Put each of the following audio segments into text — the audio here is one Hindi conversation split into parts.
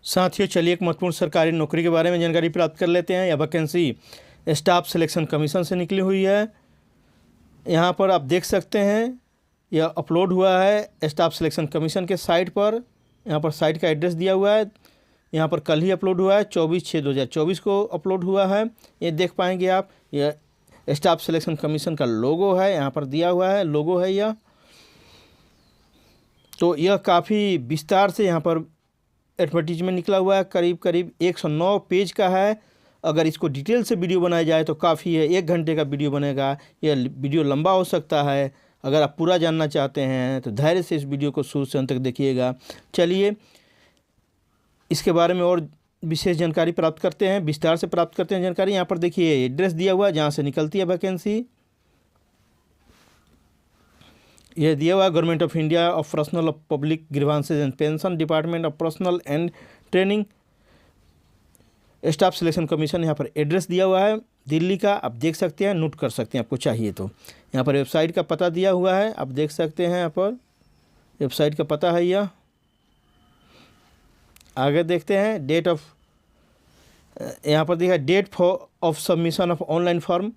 साथियों, चलिए एक महत्वपूर्ण सरकारी नौकरी के बारे में जानकारी प्राप्त कर लेते हैं। यह वैकेंसी स्टाफ सिलेक्शन कमीशन से निकली हुई है। यहाँ पर आप देख सकते हैं, यह अपलोड हुआ है स्टाफ सिलेक्शन कमीशन के साइट पर। यहाँ पर साइट का एड्रेस दिया हुआ है। यहाँ पर कल ही अपलोड हुआ है, 24/6/2024 को अपलोड हुआ है। ये देख पाएंगे आप, यह स्टाफ सिलेक्शन कमीशन का लोगो है, यहाँ पर दिया हुआ है, लोगो है यह। तो यह काफ़ी विस्तार से यहाँ पर एडवर्टीजमेंट निकला हुआ है, करीब करीब 109 पेज का है। अगर इसको डिटेल से वीडियो बनाया जाए तो काफ़ी है, 1 घंटे का वीडियो बनेगा। यह वीडियो लंबा हो सकता है। अगर आप पूरा जानना चाहते हैं तो धैर्य से इस वीडियो को शुरू से अंत तक देखिएगा। चलिए इसके बारे में और विशेष जानकारी प्राप्त करते हैं, विस्तार से प्राप्त करते हैं जानकारी। यहाँ पर देखिए एड्रेस दिया हुआ है जहाँ से निकलती है वैकेंसी। यह दिया हुआ है government of India of personal of public grievances and pension, department of personal and training, staff selection commission. यहाँ पर एड्रेस दिया हुआ है दिल्ली का, आप देख सकते हैं, नोट कर सकते हैं आपको चाहिए तो। यहाँ पर वेबसाइट का पता दिया हुआ है, आप देख सकते हैं। यहाँ पर वेबसाइट का पता है यह। आगे देखते हैं डेट ऑफ, यहाँ पर देखा date of submission of online form.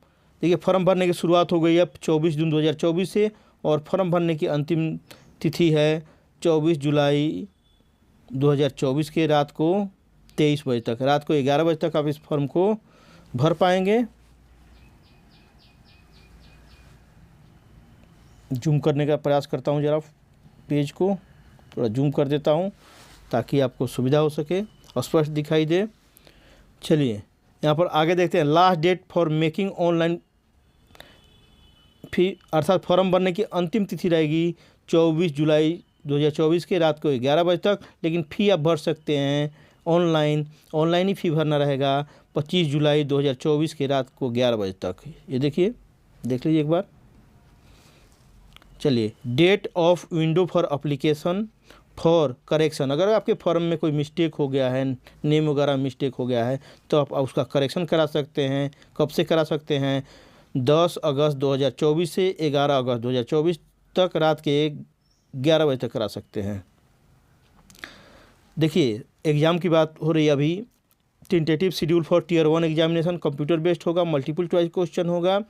देखिए फॉर्म भरने की शुरुआत हो गई है 24 जून 2024 से, और फॉर्म भरने की अंतिम तिथि है 24 जुलाई 2024 के रात को 23 बजे तक। रात को 11 बजे तक आप इस फॉर्म को भर पाएंगे। जूम करने का प्रयास करता हूँ, ज़रा पेज को थोड़ा जूम कर देता हूँ ताकि आपको सुविधा हो सके और स्पष्ट दिखाई दे। चलिए यहाँ पर आगे देखते हैं। Last date for making online fee, अर्थात फॉर्म भरने की अंतिम तिथि रहेगी 24 जुलाई 2024 के रात को 11 बजे तक। लेकिन फ़ी आप भर सकते हैं ऑनलाइन ही फ़ी भरना रहेगा 25 जुलाई 2024 के रात को 11 बजे तक। ये देखिए, देख लीजिए एक बार। चलिए date of window for application for correction, अगर आपके फॉर्म में कोई मिस्टेक हो गया है, नेम वगैरह मिस्टेक हो गया है, तो आप उसका करेक्शन करा सकते हैं। कब से करा सकते हैं? 10 अगस्त 2024 से 11 अगस्त 2024 तक रात के 11 बजे तक करा सकते हैं। देखिए एग्ज़ाम की बात हो रही है अभी। Tentative schedule for tier 1 examination computer based होगा, मल्टीपल चॉइस क्वेश्चन होगा।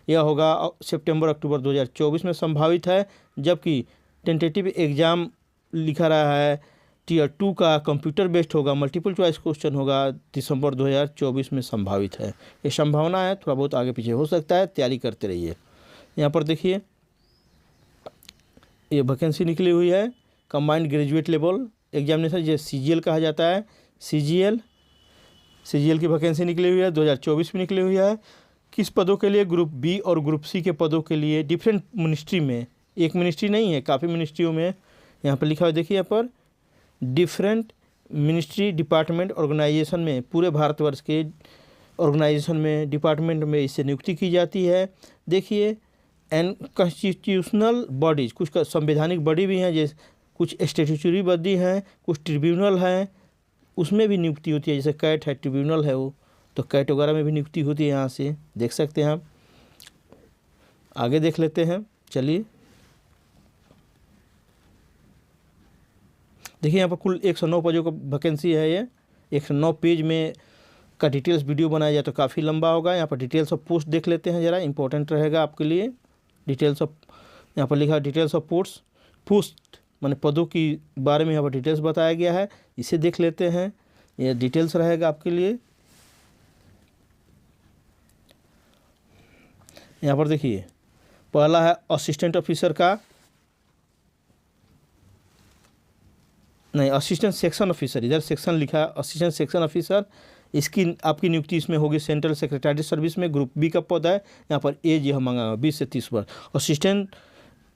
यह होगा सितंबर अक्टूबर 2024 में संभावित है। जबकि टेंटेटिव एग्ज़ाम लिखा रहा है टीयर 2 का कंप्यूटर बेस्ड होगा, मल्टीपल चॉइस क्वेश्चन होगा, दिसंबर 2024 में संभावित है। ये संभावना है, थोड़ा बहुत आगे पीछे हो सकता है, तैयारी करते रहिए। यहाँ पर देखिए ये वैकेंसी निकली हुई है कंबाइंड ग्रेजुएट लेवल एग्जामिनेशन, जो CGL कहा जाता है। CGL की वैकेंसी निकली हुई है, 2024 में निकली हुई है। किस पदों के लिए? ग्रुप B और ग्रुप C के पदों के लिए डिफरेंट मिनिस्ट्री में, एक मिनिस्ट्री नहीं है, काफ़ी मिनिस्ट्रियों में यहाँ पर लिखा हुआ देखिए। यहाँ पर डिफरेंट मिनिस्ट्री डिपार्टमेंट ऑर्गेनाइजेशन में, पूरे भारतवर्ष के ऑर्गेनाइजेशन में, डिपार्टमेंट में इससे नियुक्ति की जाती है। देखिए एंड कॉन्स्टिट्यूशनल बॉडीज, कुछ संवैधानिक बॉडी भी हैं, जैसे कुछ स्टेट्यूटरी बॉडी हैं, कुछ ट्रिब्यूनल हैं, उसमें भी नियुक्ति होती है। जैसे कैट है, ट्रिब्यूनल है वो, तो कैट वगैरह में भी नियुक्ति होती है। यहाँ से देख सकते हैं आप। आगे देख लेते हैं। चलिए देखिए यहाँ पर कुल 109 पेजों का वैकेंसी है। ये 109 पेज में का डिटेल्स वीडियो बनाया जाए तो काफ़ी लंबा होगा। यहाँ पर डिटेल्स ऑफ पोस्ट देख लेते हैं, ज़रा इंपॉर्टेंट रहेगा आपके लिए। डिटेल्स ऑफ, यहाँ पर लिखा है डिटेल्स ऑफ पोस्ट माने पदों की बारे में यहाँ पर डिटेल्स बताया गया है, इसे देख लेते हैं। ये डिटेल्स रहेगा आपके लिए। यहाँ पर देखिए पहला है असिस्टेंट ऑफिसर का, नहीं असिस्टेंट सेक्शन ऑफिसर, इधर सेक्शन लिखा है असिस्टेंट सेक्शन ऑफिसर। इसकी आपकी नियुक्ति इसमें होगी सेंट्रल सेक्रेटरी सर्विस में, ग्रुप B का पद है। यहाँ पर एज यह मांगा 20 से 30 वर्ष। असिस्टेंट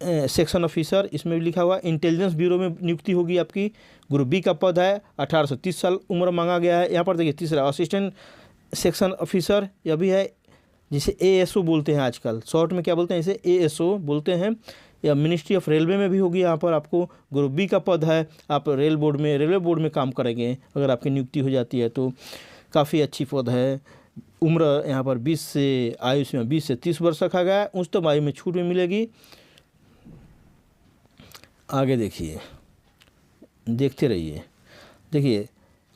सेक्शन ऑफिसर इसमें भी लिखा हुआ इंटेलिजेंस ब्यूरो में नियुक्ति होगी आपकी, ग्रुप B का पद है, 18 से 30 साल उम्र मांगा गया है। यहाँ पर देखिए तीसरा असिस्टेंट सेक्शन ऑफिसर, यह भी है, जिसे ASO बोलते हैं आजकल, शॉर्ट में क्या बोलते हैं, इसे ASO बोलते हैं। या मिनिस्ट्री ऑफ रेलवे में भी होगी। यहाँ पर आपको ग्रुप B का पद है, आप रेलवे बोर्ड में काम करेंगे अगर आपकी नियुक्ति हो जाती है तो। काफ़ी अच्छी पद है। उम्र यहाँ पर 20 से आयु में 20 से 30 वर्ष रखा गया है। उच्चतम आयु में छूट भी मिलेगी। आगे देखिए, देखते रहिए। देखिए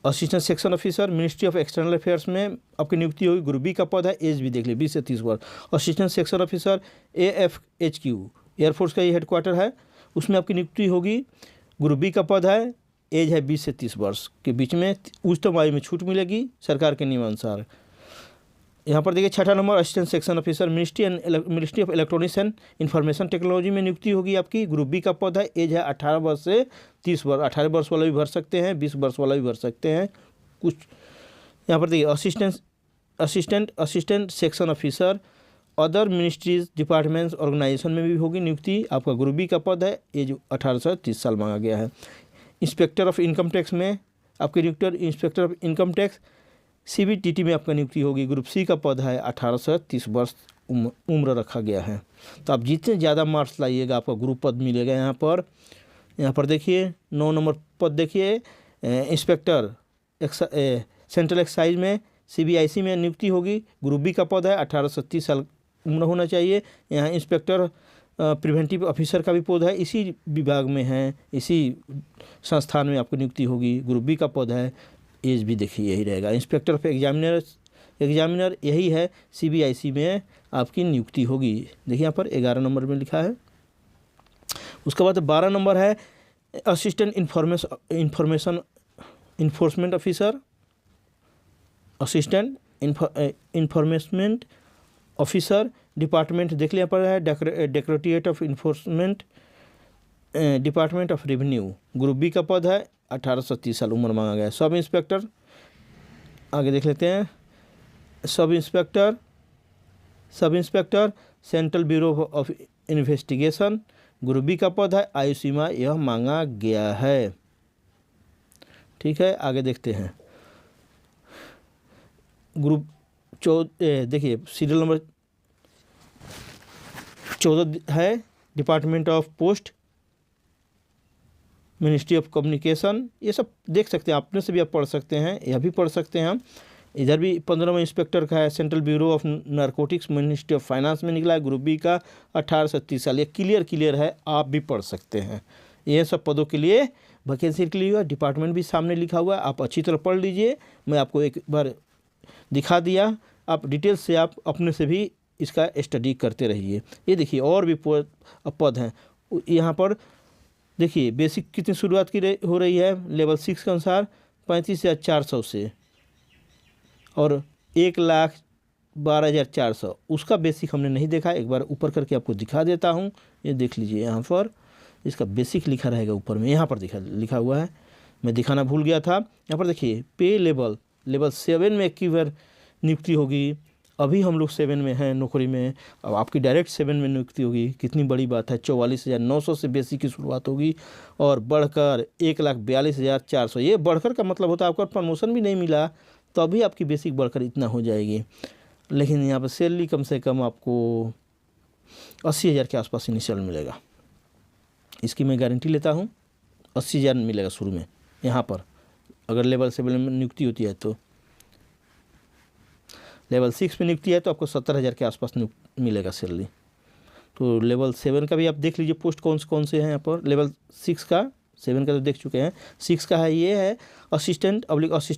assistant section officer ministry of external affairs में आपकी नियुक्ति होगी, ग्रुप बी का पद है, एज भी देख लीजिए 20 से 30 वर्ष। Assistant section officer AFHQ air force का ये हेडक्वार्टर है, उसमें आपकी नियुक्ति होगी, ग्रुप बी का पद है, एज है 20 से 30 वर्ष के बीच में, उच्चतम आयु में छूट मिलेगी सरकार के नियमानुसार। यहाँ पर देखिए 6ठा number assistant section officer ministry of electronics and information technology में नियुक्ति होगी आपकी, ग्रुप बी का पद है, एज है 18 वर्ष से 30 वर्ष। 18 वर्ष वाला भी भर सकते हैं, 20 वर्ष वाला भी भर सकते हैं कुछ। यहाँ पर देखिए assistant section officer other ministries departments organisation में भी होगी नियुक्ति, आपका ग्रुप बी का पद है, एज 18 से 30 साल मांगा गया है। इंस्पेक्टर ऑफ इनकम टैक्स में आपकी नियुक्ति, inspector of income tax CBTT में आपका नियुक्ति होगी, ग्रुप सी का पद है, 18 से 30 वर्ष उम्र रखा गया है। तो आप जितने ज़्यादा मार्क्स लाइएगा आपका ग्रुप पद मिलेगा। यहाँ पर देखिए 9 नंबर पद देखिए, इंस्पेक्टर सेंट्रल एक्साइज में CBIC में नियुक्ति होगी, ग्रुप बी का पद है, 18 से 30 साल उम्र होना चाहिए। यहाँ इंस्पेक्टर प्रिवेंटिव ऑफिसर का भी पद है, इसी विभाग में है, इसी संस्थान में आपको नियुक्ति होगी, ग्रुप बी का पद है, एज भी देखिए यही रहेगा। इंस्पेक्टर ऑफ एग्जामिनर यही है, CBIC में आपकी नियुक्ति होगी। देखिए यहाँ पर 11 नंबर में लिखा है। उसके बाद 12 नंबर है assistant information enforcement officer, assistant information officer department देख लिया पर है, directorate of enforcement department of revenue, group B का पद है, 18 से 30 साल उम्र मांगा गया है। सब इंस्पेक्टर आगे देख लेते हैं, sub inspector central bureau of investigation, group B का पद है, आयु सीमा यह मांगा गया है। ठीक है, आगे देखते हैं। ग्रुप देखिए सीरियल नंबर 14 है, department of post, ministry of communication, ये सब देख सकते हैं, अपने से भी आप पढ़ सकते हैं, यह भी पढ़ सकते हैं हम। इधर भी 15वां इंस्पेक्टर का है, central bureau of narcotics, ministry of finance में निकला है, ग्रुप बी का 18 से 30 साल। ये क्लियर है, आप भी पढ़ सकते हैं। ये सब पदों के लिए वैकेंसी निकली हुई है, डिपार्टमेंट भी सामने लिखा हुआ है, आप अच्छी तरह पढ़ लीजिए। मैं आपको एक बार दिखा दिया, आप डिटेल्स से आप अपने से भी इसका स्टडी करते रहिए। ये देखिए और भी पद हैं यहाँ पर। देखिए बेसिक कितनी शुरुआत हो रही है, लेवल 6 के अनुसार 35,400 से और 1,12,400, उसका बेसिक हमने नहीं देखा, एक बार ऊपर करके आपको दिखा देता हूँ। ये देख लीजिए, यहाँ पर इसका बेसिक लिखा रहेगा ऊपर में, यहाँ पर लिखा हुआ है, मैं दिखाना भूल गया था। यहाँ पर देखिए पे लेवल 7 में एक बार नियुक्ति होगी, अभी हम लोग 7 में हैं नौकरी में, अब आपकी डायरेक्ट 7 में नियुक्ति होगी, कितनी बड़ी बात है। 44,900 से बेसिक की शुरुआत होगी और बढ़कर 1,42,400, ये बढ़कर का मतलब होता है आपका प्रमोशन भी नहीं मिला तो अभी आपकी बेसिक बढ़कर इतना हो जाएगी। लेकिन यहाँ पर सैलरी कम से कम आपको 80,000 के आसपास इनिशियल मिलेगा, इसकी मैं गारंटी लेता हूँ। 80,000 मिलेगा शुरू में यहाँ पर, अगर लेवल 7 में नियुक्ति होती है तो। लेवल 6 में नियुक्ति है तो आपको 70,000 के आसपास मिलेगा सैलरी। तो लेवल 7 का भी आप देख लीजिए पोस्ट कौन से हैं यहाँ पर। लेवल 6 का, 7 का तो देख चुके हैं, 6 का है, ये है assistant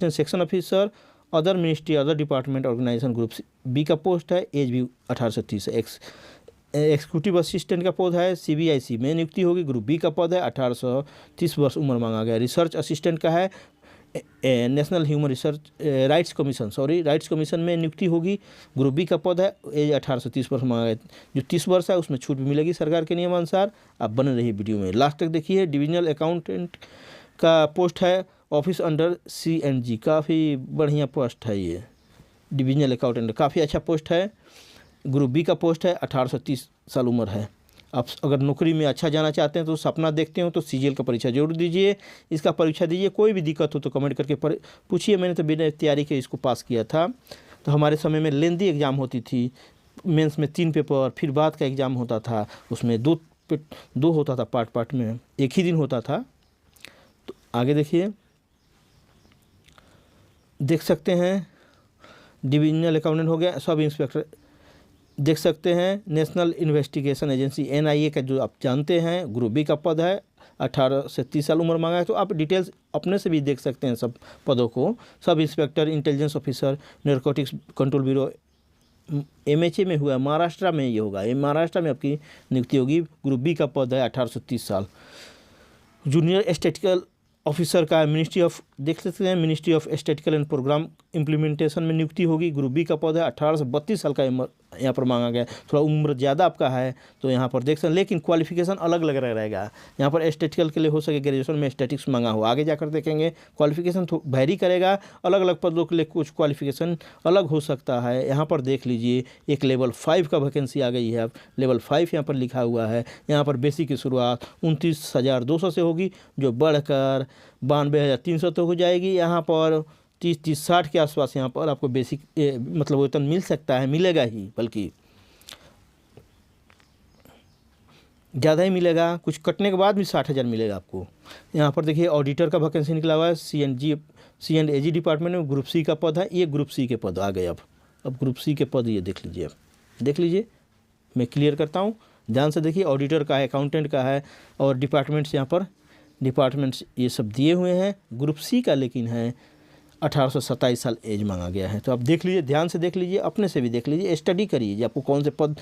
section officer other ministry other department organisation, group B का पोस्ट है, एज भी 18 से 30 है। एक्जीक्यूटिव असिस्टेंट का पद है, CBIC में नियुक्ति होगी, ग्रुप बी का पद है, 18 से 30 वर्ष उम्र मांगा गया। रिसर्च असिस्टेंट का है, नेशनल ह्यूमन राइट्स कमीशन में नियुक्ति होगी, ग्रुप बी का पद है, एज 18 से 30 वर्ष मांगा गया। जो 30 वर्ष है उसमें छूट भी मिलेगी सरकार के नियमानुसार। आप बने रहिए वीडियो में, लास्ट तक देखिए। डिविजनल अकाउंटेंट का पोस्ट है, ऑफिस अंडर CNG, काफ़ी बढ़िया पोस्ट है ये। डिविजनल अकाउंटेंट काफ़ी अच्छा पोस्ट है, ग्रुप बी का पोस्ट है, 18 से 30 साल उम्र है। आप अगर नौकरी में अच्छा जाना चाहते हैं तो सपना देखते हो तो CGL का परीक्षा जरूर दीजिए, इसका परीक्षा दीजिए। कोई भी दिक्कत हो तो कमेंट करके पूछिए, मैंने तो बिना तैयारी के इसको पास किया था। तो हमारे समय में लेंदी एग्ज़ाम होती थी, मेंस में 3 पेपर, फिर बाद का एग्ज़ाम होता था, उसमें दो होता था, पार्ट में एक ही दिन होता था। तो आगे देखिए, देख सकते हैं डिविजनल अकाउंटेंट हो गया, सब इंस्पेक्टर देख सकते हैं। नेशनल इन्वेस्टिगेशन एजेंसी NIA का जो आप जानते हैं, ग्रुप बी का पद है, 18 से 30 साल उम्र मांगा है। तो आप डिटेल्स अपने से भी देख सकते हैं सब पदों को। Sub inspector, intelligence officer, narcotics control bureau, MHA में हुआ, महाराष्ट्र में ये होगा, ये महाराष्ट्र में आपकी नियुक्ति होगी। ग्रुप बी का पद है 18 से 30 साल। जूनियर स्टैटिस्टिकल ऑफिसर का मिनिस्ट्री ऑफ देख सकते हैं, ministry of statistical and programme implementation में नियुक्ति होगी। ग्रुप बी का पद है 18 से 32 साल का यहाँ पर मांगा गया है। थोड़ा उम्र ज़्यादा आपका है तो यहाँ पर देख सकते हैं, लेकिन क्वालिफिकेशन अलग अलग रहेगा। यहाँ पर स्टैटिस्टिकल के लिए हो सके ग्रेजुएशन में स्टैटिक्स मांगा हो, आगे जाकर देखेंगे क्वालिफिकेशन वैरी करेगा, अलग अलग पदों के लिए कुछ क्वालिफिकेशन अलग हो सकता है। यहाँ पर देख लीजिए एक लेवल 5 का वैकेंसी आ गई है। अब लेवल 5 यहाँ पर लिखा हुआ है। यहाँ पर बेसिक की शुरुआत 29,200 से होगी, जो बढ़कर 92,300 तक हो जाएगी। यहाँ पर 30-60 के आसपास यहाँ पर आपको बेसिक मतलब वेतन मिल सकता है, मिलेगा ही, बल्कि ज़्यादा ही मिलेगा। कुछ कटने के बाद भी 60,000 मिलेगा आपको। यहाँ पर देखिए ऑडिटर का वैकेंसी निकला हुआ है C&AG डिपार्टमेंट में। ग्रुप सी का पद है, ये ग्रुप सी के पद आ गए। अब ग्रुप सी के पद ये देख लीजिए, देख लीजिए, मैं क्लियर करता हूँ, ध्यान से देखिए। ऑडिटर का है, अकाउंटेंट का है, और डिपार्टमेंट्स यहाँ पर डिपार्टमेंट्स ये सब दिए हुए हैं। ग्रुप सी का लेकिन है 18 से 27 साल एज मांगा गया है। तो आप देख लीजिए, ध्यान से देख लीजिए, अपने से भी देख लीजिए, स्टडी करिए जी आपको कौन से पद,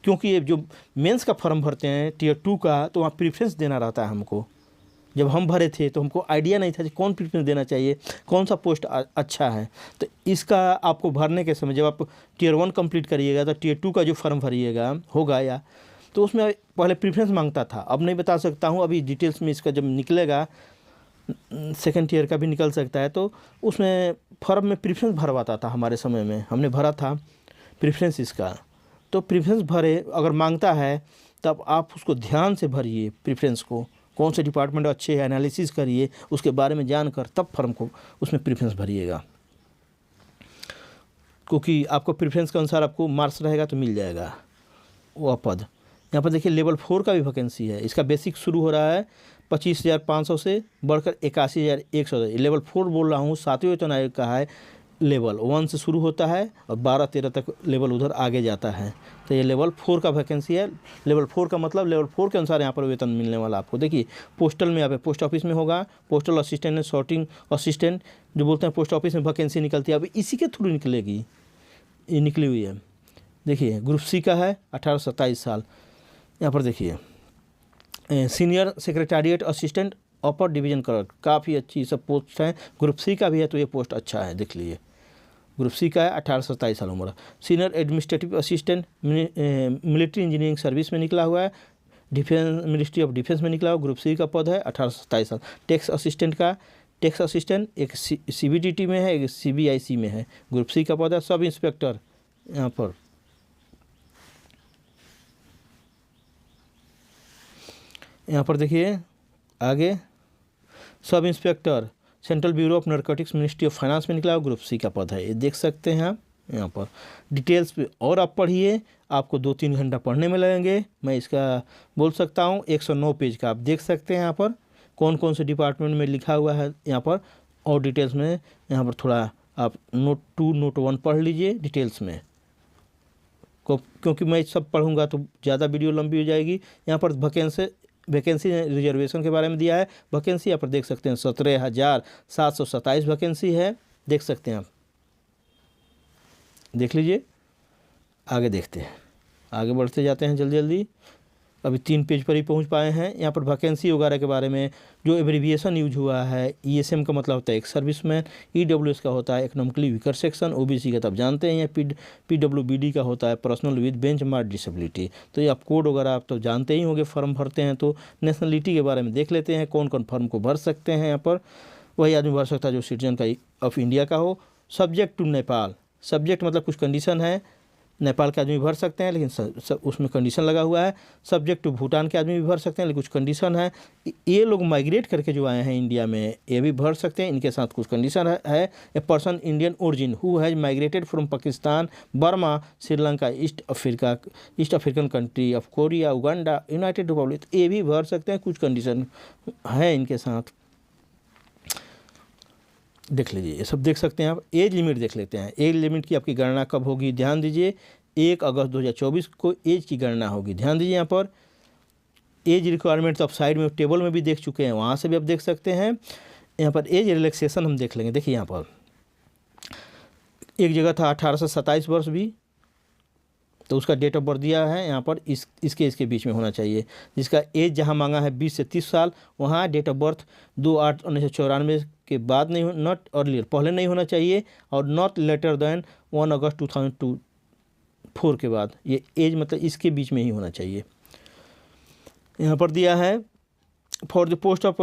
क्योंकि ये जो मेंस का फॉर्म भरते हैं टियर 2 का, तो वहाँ प्रीफ्रेंस देना रहता है हमको। जब हम भरे थे तो हमको आइडिया नहीं था कि कौन प्रीफ्रेंस देना चाहिए, कौन सा पोस्ट अच्छा है। तो इसका आपको भरने के समय जब आप टियर 1 कंप्लीट करिएगा तो टियर 2 का जो फॉर्म भरिएगा होगा या तो उसमें पहले प्रीफ्रेंस मांगता था, अब नहीं बता सकता हूँ, अभी डिटेल्स में इसका जब निकलेगा सेकंड ईयर का भी निकल सकता है। तो उसमें फॉर्म में प्रीफ्रेंस भरवाता था, हमारे समय में हमने भरा था प्रीफ्रेंस इसका। तो प्रीफ्रेंस भरे अगर मांगता है तब आप उसको ध्यान से भरिए, प्रीफ्रेंस को कौन से डिपार्टमेंट अच्छे है एनालिसिस करिए, उसके बारे में जानकर तब फॉर्म को उसमें प्रीफ्रेंस भरिएगा, क्योंकि आपको प्रीफ्रेंस के अनुसार आपको मार्क्स रहेगा तो मिल जाएगा वह पद। यहाँ पर देखिए लेवल 4 का भी वैकेंसी है। इसका बेसिक शुरू हो रहा है 25,500 से बढ़कर 81,100। लेवल 4 बोल रहा हूँ, 7वें वेतन आयोग का है। लेवल 1 से शुरू होता है और 12-13 तक लेवल उधर आगे जाता है। तो ये लेवल 4 का वैकेंसी है। लेवल 4 का मतलब लेवल 4 के अनुसार यहाँ पर वेतन मिलने वाला आपको। देखिए पोस्टल में यहाँ पे पोस्ट ऑफिस में होगा, postal assistant and sorting assistant जो बोलते हैं, पोस्ट ऑफिस में वैकेंसी निकलती है, अभी इसी के थ्रू निकलेगी, ये निकली हुई है। देखिए ग्रुप सी का है 18 से 27 साल। यहाँ पर देखिए senior secretariat assistant upper division clerk, काफ़ी अच्छी सब पोस्ट हैं। ग्रुप सी का भी है तो ये पोस्ट अच्छा है, देख लीजिए। ग्रुप सी का है 18 से 27 साल उम्र। Senior administrative assistant military engineering service में निकला हुआ है, डिफेंस मिनिस्ट्री ऑफ डिफेंस में निकला हुआ। ग्रुप सी का पद है 18 से 27 साल। टैक्स असिस्टेंट का, टैक्स असिस्टेंट एक CBDT में है, एक CBIC में है। ग्रुप सी का पद है। सब इंस्पेक्टर यहाँ पर देखिए आगे sub inspector central bureau of narcotics ministry of finance में निकला हुआ। ग्रुप सी का पद है, ये देख सकते हैं आप यहाँ पर डिटेल्स पे। और आप पढ़िए, आपको 2-3 घंटा पढ़ने में लगेंगे। मैं इसका बोल सकता हूँ 109 पेज का आप देख सकते हैं यहाँ पर कौन कौन से डिपार्टमेंट में लिखा हुआ है यहाँ पर, और डिटेल्स में यहाँ पर थोड़ा आप नोट 2 नोट 1 पढ़ लीजिए डिटेल्स में, क्योंकि मैं सब पढ़ूँगा तो ज़्यादा वीडियो लंबी हो जाएगी। यहाँ पर वैकेंसी रिजर्वेशन के बारे में दिया है। वैकेंसी यहाँ पर देख सकते हैं 17,727 वैकेंसी है, देख सकते हैं आप, देख लीजिए। आगे देखते हैं, आगे बढ़ते जाते हैं जल्दी जल्दी। अभी 3 पेज पर ही पहुंच पाए हैं। यहाँ पर वैकेंसी वगैरह के बारे में जो एब्रीविएशन यूज हुआ है, ESM का मतलब होता है एक सर्विसमैन, EWS का होता है इकोनॉमिकली वीकर सेक्शन, OBC का तो आप जानते हैं, PWBD का होता है personal with bench mark disability. तो ये आप कोड वगैरह आप तो जानते ही होंगे, फॉर्म भरते हैं तो। नेशनलिटी के बारे में देख लेते हैं, कौन कौन फॉर्म को भर सकते हैं। यहाँ पर वही आदमी भर सकता है जो सिटीजन का ऑफ इंडिया का हो। सब्जेक्ट टू नेपाल, सब्जेक्ट मतलब कुछ कंडीशन है, नेपाल के आदमी भर सकते हैं लेकिन सब उसमें कंडीशन लगा हुआ है। सब्जेक्ट टू भूटान के आदमी भी भर सकते हैं लेकिन कुछ कंडीशन है। ये लोग माइग्रेट करके जो आए हैं इंडिया में, ये भी भर सकते हैं, इनके साथ कुछ कंडीशन है। A person Indian origin who has migrated from Pakistan, Burma, Sri Lanka, east African country of Korea, Uganda, United Republic, ये भी भर सकते हैं। कुछ कंडीशन है इनके साथ, देख लीजिए, ये सब देख सकते हैं आप। एज लिमिट देख लेते हैं। एज लिमिट की आपकी गणना कब होगी, ध्यान दीजिए। 1 अगस्त 2024 को एज की गणना होगी, ध्यान दीजिए। यहाँ पर एज रिक्वायरमेंट तो आप साइड में टेबल में भी देख चुके हैं, वहाँ से भी आप देख सकते हैं। यहाँ पर एज रिलैक्सेशन हम देख लेंगे। देखिए यहाँ पर एक जगह था 18 से 27 वर्ष भी, तो उसका डेट ऑफ बर्थ दिया है यहाँ पर इसके बीच में होना चाहिए। जिसका एज जहाँ मांगा है 20 से 30 साल, वहाँ डेट ऑफ बर्थ 2/8/1994 के बाद नहीं, नॉट अर्लियर, पहले नहीं होना चाहिए, और नॉट लेटर देन 1 अगस्त 2004 के बाद। ये एज मतलब इसके बीच में ही होना चाहिए। यहाँ पर दिया है for the post of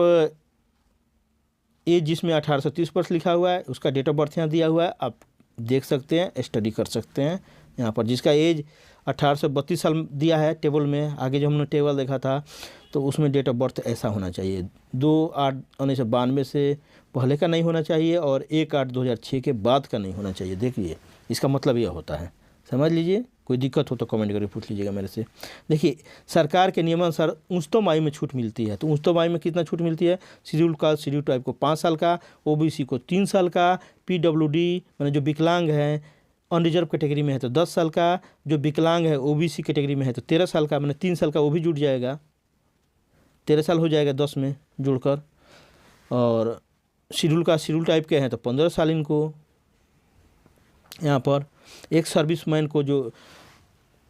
age, जिसमें 18 से 30 वर्ष लिखा हुआ है, उसका डेट ऑफ बर्थ यहाँ दिया हुआ है, आप देख सकते हैं, स्टडी कर सकते हैं। यहाँ पर जिसका एज 18 से 32 साल दिया है टेबल में, आगे जो हमने टेबल देखा था तो उसमें डेट ऑफ बर्थ ऐसा होना चाहिए, 2/8/1992 से पहले का नहीं होना चाहिए, और 1/8/2006 के बाद का नहीं होना चाहिए। देखिए इसका मतलब यह होता है, समझ लीजिए। कोई दिक्कत हो तो कमेंट करके पूछ लीजिएगा मेरे से। देखिए सरकार के नियमानुसार उच्चतम आयु में छूट मिलती है, तो उच्चतम आयु में कितना छूट मिलती है? शेड्यूल कास्ट, शेड्यूल ट्राइब को 5 साल का, ओबीसी को 3 साल का, पीडब्ल्यूडी मैंने जो विकलांग है अनरिजर्व कैटेगरी में है तो 10 साल का, जो विकलांग है ओबीसी कैटेगरी में है तो 13 साल का, मैंने 3 साल का वो भी जुड़ जाएगा, 13 साल हो जाएगा 10 में जुड़कर। और शेड्यूल का शेड्यूल टाइप के हैं तो 15 साल इनको। यहाँ पर एक सर्विसमैन को जो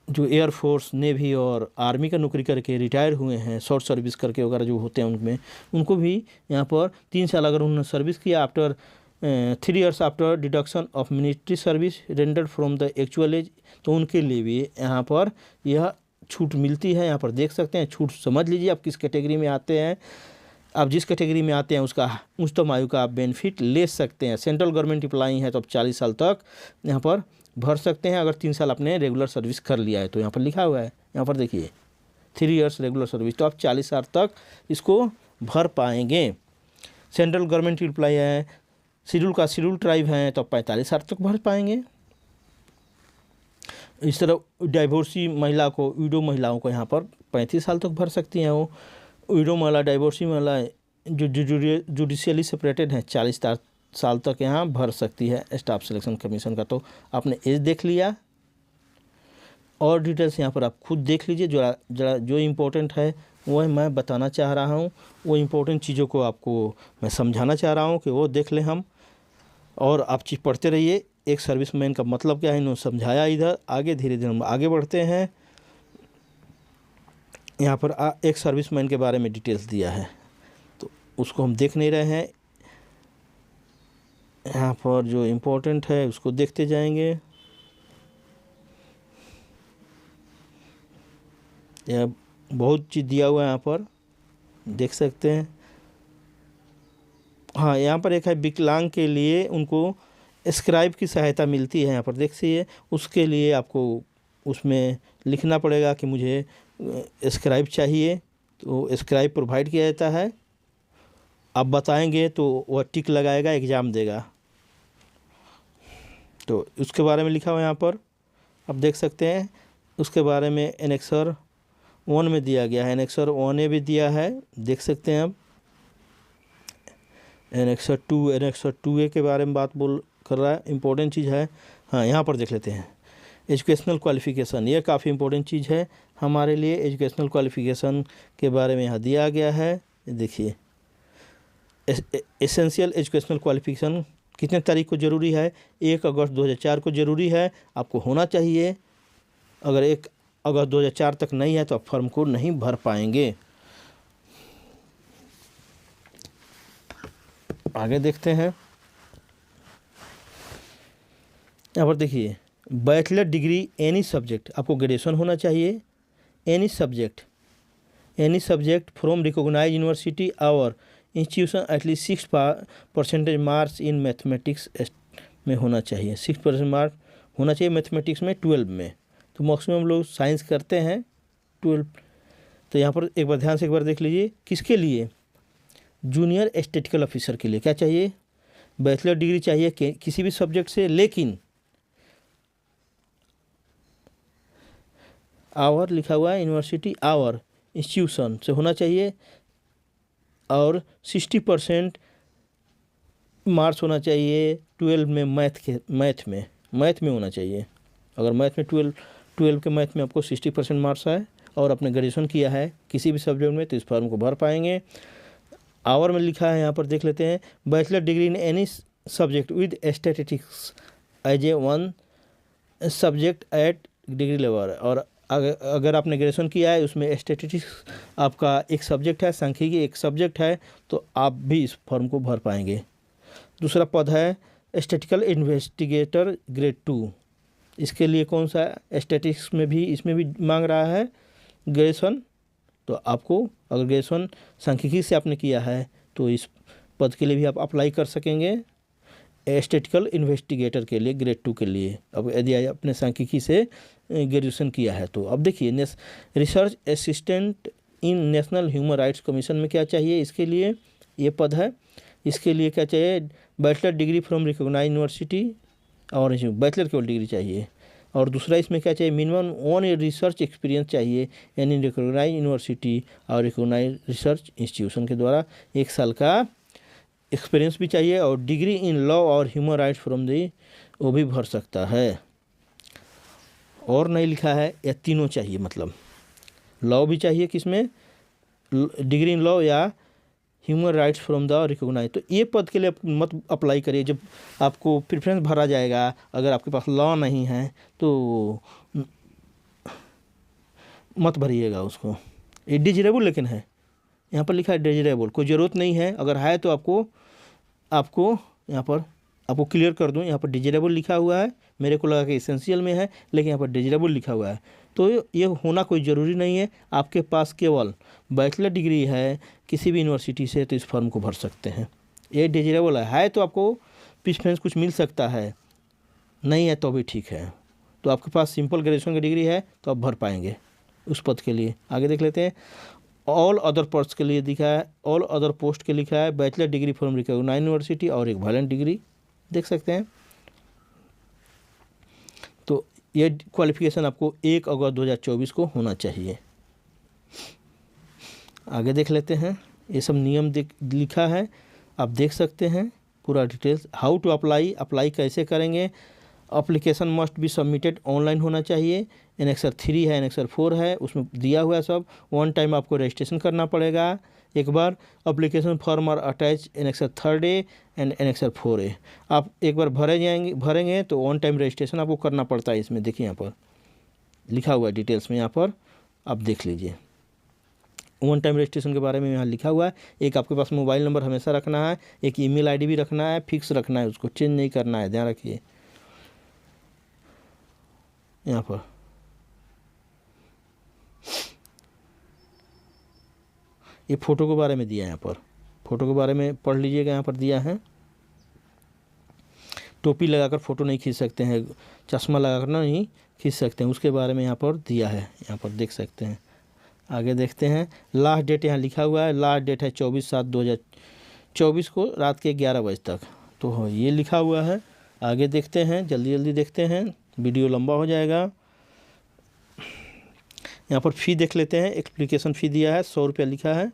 एयरफोर्स, नेवी और आर्मी का नौकरी करके रिटायर हुए हैं, शॉर्ट सर्विस करके वगैरह जो होते हैं उनमें, उनको भी यहाँ पर 3 साल अगर उन्होंने सर्विस किया after 3 years after deduction of military service rendered from the actual as, तो उनके लिए भी यहाँ पर यह छूट मिलती है। यहाँ पर देख सकते हैं, छूट समझ लीजिए आप किस कैटेगरी में आते हैं। आप जिस कैटेगरी में आते हैं उसका उच्चतम आयु का आप बेनिफिट ले सकते हैं। सेंट्रल गवर्नमेंट एम्प्लॉई है तो आप 40 साल तक यहाँ पर भर सकते हैं, अगर 3 साल आपने रेगुलर सर्विस कर लिया है तो। यहाँ पर लिखा हुआ है, यहाँ पर देखिए 3 years रेगुलर सर्विस, तो आप 40 साल तक इसको भर पाएंगे। सेंट्रल गवर्नमेंट एम्प्लॉई है, शेड्यूल का शेड्यूल ट्राइब हैं तो आप 45 साल तक भर पाएंगे। इस तरह डाइवोर्सी महिला को, विडो महिलाओं को यहाँ पर 35 साल तक भर सकती हैं वो। विडो महिला, डाइवोर्सी महिला जो जुडिशियली सेपरेटेड हैं 40 साल तक यहाँ भर सकती है स्टाफ सिलेक्शन कमीशन का। तो आपने एज देख लिया, और डिटेल्स यहाँ पर आप खुद देख लीजिए। जो इम्पोर्टेंट है वह मैं बताना चाह रहा हूँ, वो इम्पोर्टेंट चीज़ों को आपको मैं समझाना चाह रहा हूँ कि वो देख लें हम, और आप चीज़ पढ़ते रहिए। एक सर्विसमैन का मतलब क्या है इन्होंने समझाया। इधर आगे धीरे धीरे हम आगे बढ़ते हैं। यहाँ पर एक सर्विसमैन के बारे में डिटेल्स दिया है, तो उसको हम देख नहीं रहे हैं। यहाँ पर जो इम्पोर्टेंट है उसको देखते जाएंगे। यह बहुत चीज़ दिया हुआ है, यहाँ पर देख सकते हैं। हाँ, यहाँ पर एक है विकलांग के लिए उनको स्क्राइब की सहायता मिलती है। यहाँ पर देखिए, उसके लिए आपको उसमें लिखना पड़ेगा कि मुझे स्क्राइब चाहिए, तो स्क्राइब प्रोवाइड किया जाता है। आप बताएंगे तो वह टिक लगाएगा, एग्ज़ाम देगा। तो उसके बारे में लिखा हुआ है यहाँ पर, आप देख सकते हैं। उसके बारे में एनेक्सर 1 में दिया गया है, एनेक्सर 1A भी दिया है, देख सकते हैं आप। एनेक्सर 2A के बारे में बात कर रहा है, इम्पोर्टेंट चीज़ है। हाँ, यहाँ पर देख लेते हैं एजुकेशनल क्वालिफ़िकेशन, ये काफ़ी इम्पोर्टेंट चीज़ है हमारे लिए। एजुकेशनल क्वालिफ़िकेशन के बारे में यहाँ दिया गया है, देखिए। एसेंशियल एजुकेशनल क्वालिफ़िकेशन कितने तारीख को ज़रूरी है? 1 अगस्त 2004 को ज़रूरी है, आपको होना चाहिए। अगर 1 अगस्त 2004 तक नहीं है तो आप फॉर्म को नहीं भर पाएंगे। आगे देखते हैं। यहाँ पर देखिए, बैचलर डिग्री एनी सब्जेक्ट, आपको ग्रेजुएशन होना चाहिए। Any subject from recognise university और institution at least 6% marks in mathematics में होना चाहिए। 6% मार्क होना चाहिए मैथमेटिक्स में 12 में। तो मैक्सिमम लोग साइंस करते हैं 12। तो यहाँ पर एक बार ध्यान से एक बार देख लीजिए, किसके लिए? जूनियर स्टैटिस्टिकल ऑफिसर के लिए क्या चाहिए? बैचलर डिग्री चाहिए किसी भी सब्जेक्ट से, लेकिन आवर लिखा हुआ है, यूनिवर्सिटी आवर इंस्टीट्यूशन से होना चाहिए, और 60% मार्क्स होना चाहिए 12 में मैथ में होना चाहिए। अगर मैथ में 12 के मैथ में आपको 60% मार्क्स आए, और अपने ग्रेजुएशन किया है किसी भी सब्जेक्ट में तो इस फॉर्म को भर पाएंगे। आवर में लिखा है, यहाँ पर देख लेते हैं, bachelor degree in any subject with statistics as a one subject at degree level. और अगर आपने ग्रेजुएशन किया है उसमें स्टैटिस्टिक्स आपका एक सब्जेक्ट है, सांख्यिकी एक सब्जेक्ट है, तो आप भी इस फॉर्म को भर पाएंगे। दूसरा पद है स्टैटिस्टिकल इन्वेस्टिगेटर ग्रेड 2। इसके लिए कौन सा, स्टैटिस्टिक्स में भी इसमें भी मांग रहा है ग्रेजुएशन, तो आपको अगर ग्रेजुएशन सांख्यिकी से आपने किया है तो इस पद के लिए भी आप अप्लाई कर सकेंगे, स्टैटिस्टिकल इन्वेस्टिगेटर के लिए ग्रेड 2 के लिए। अब यदि आपने सांख्यिकी से ग्रेजुएशन किया है तो अब देखिए research assistant in national human rights commission में क्या चाहिए, इसके लिए ये पद है। इसके लिए क्या चाहिए, bachelor degree from recognised university, और बैचलर केवल डिग्री चाहिए। और दूसरा इसमें क्या चाहिए, मिनिमम 1 ईयर रिसर्च एक्सपीरियंस चाहिए, यानी रिकॉग्नाइज्ड यूनिवर्सिटी और रिकॉग्नाइज्ड रिसर्च इंस्टीट्यूशन के द्वारा 1 साल का एक्सपीरियंस भी चाहिए। और डिग्री इन लॉ और ह्यूमन राइट्स फ्रॉम दी वो भी भर सकता है। और नहीं लिखा है, या तीनों चाहिए, मतलब लॉ भी चाहिए, किसमें, डिग्री इन लॉ या human rights from the recognise. तो ये पद के लिए मत अप्लाई करिए, जब आपको प्रेफरेंस भरा जाएगा अगर आपके पास लॉ नहीं है तो मत भरिएगा उसको। ये डिजरेबल लेकिन है, यहाँ पर लिखा है डिजरेबल, कोई ज़रूरत नहीं है, अगर है तो आपको यहाँ पर आपको क्लियर कर दूँ, यहाँ पर डिजरेबल लिखा हुआ है, मेरे को लगा कि एसेंशियल में है लेकिन यहाँ पर डिजरेबल लिखा हुआ है, तो ये होना कोई ज़रूरी नहीं है। आपके पास केवल बैचलर डिग्री है किसी भी यूनिवर्सिटी से तो इस फॉर्म को भर सकते हैं। ये डिजरेबल है तो आपको प्रेफरेंस कुछ मिल सकता है, नहीं है तो भी ठीक है। तो आपके पास सिंपल ग्रेजुएशन की डिग्री है तो आप भर पाएंगे उस पद के लिए। आगे देख लेते हैं, ऑल अदर पोस्ट के लिए दिखा है, ऑल अदर पोस्ट के लिखा है bachelor degree from recognised university और एक वैलिड डिग्री, देख सकते हैं। तो ये क्वालिफिकेशन आपको 1 अगस्त 2024 को होना चाहिए। आगे देख लेते हैं, ये सब नियम लिखा है, आप देख सकते हैं पूरा डिटेल्स। हाउ टू अप्लाई कैसे करेंगे, application must be submitted online होना चाहिए। एनेक्सर 3 है, एनेक्सर 4 है, उसमें दिया हुआ है सब। 1 टाइम आपको रजिस्ट्रेशन करना पड़ेगा एक बार। अप्लीकेशन फॉर्म और attach annexure 3A and annexure 4A। आप एक बार भरेंगे तो 1 टाइम रजिस्ट्रेशन आपको करना पड़ता है। इसमें देखिए यहाँ पर लिखा हुआ है डिटेल्स में, यहाँ पर आप देख लीजिए 1 टाइम रजिस्ट्रेशन के बारे में यहाँ लिखा हुआ है। एक आपके पास मोबाइल नंबर हमेशा रखना है, एक ईमेल आईडी भी रखना है, फिक्स रखना है, उसको चेंज नहीं करना है, ध्यान रखिए। यहाँ पर ये फ़ोटो के बारे में दिया है, यहाँ पर फ़ोटो के बारे में पढ़ लीजिएगा, यहाँ पर दिया है। टोपी लगाकर फ़ोटो नहीं खींच सकते हैं, चश्मा लगाकर नहीं खींच सकते हैं, उसके बारे में यहाँ पर दिया है, यहाँ पर देख सकते हैं। आगे देखते हैं, लास्ट डेट यहाँ लिखा हुआ है, लास्ट डेट है 24/7/2024 को रात के 11 बजे तक, तो ये लिखा हुआ है। आगे देखते हैं, जल्दी देखते हैं, वीडियो लंबा हो जाएगा। यहाँ पर फ़ी देख लेते हैं, एप्लीकेशन फ़ी दिया है 100 रुपया लिखा है।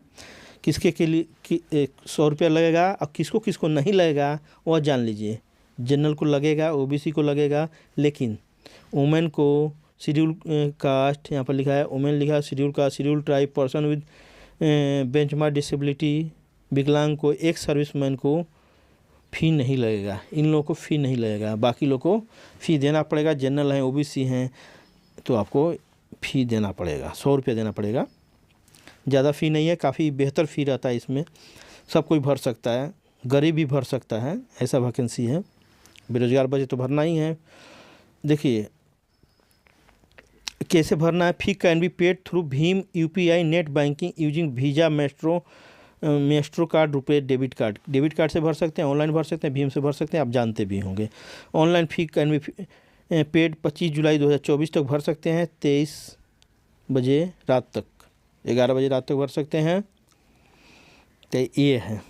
किसके के लिए 100 रुपया लगेगा और किसको नहीं लगेगा वह जान लीजिए। जनरल को लगेगा, ओबीसी को लगेगा, लेकिन वुमेन को, शेड्यूल कास्ट यहाँ पर लिखा है, वुमेन लिखा है, schedule caste, schedule tribe, person with benchmark disability, विकलांग को, एक सर्विसमैन को फ़ी नहीं लगेगा। इन लोगों को फ़ी नहीं लगेगा, बाकी लोगों को फ़ी देना पड़ेगा। जनरल हैं, ओबीसी हैं तो आपको फ़ी देना पड़ेगा, 100 रुपया देना पड़ेगा। ज़्यादा फ़ी नहीं है, काफ़ी बेहतर फ़ी रहता है इसमें, सब कोई भर सकता है, गरीब भी भर सकता है, ऐसा वैकेंसी है। बेरोजगार बचे तो भरना ही है। देखिए कैसे भरना है, fee can be paid through भीम UPI net banking using Visa, Maestro card, RuPay, debit card से भर सकते हैं, ऑनलाइन भर सकते हैं, भीम से भर सकते हैं, आप जानते भी होंगे। Online fee can be paid 25 जुलाई 2024 तक भर सकते हैं, 23 बजे रात तक, 11 बजे रात तक भर सकते हैं। तो ये है।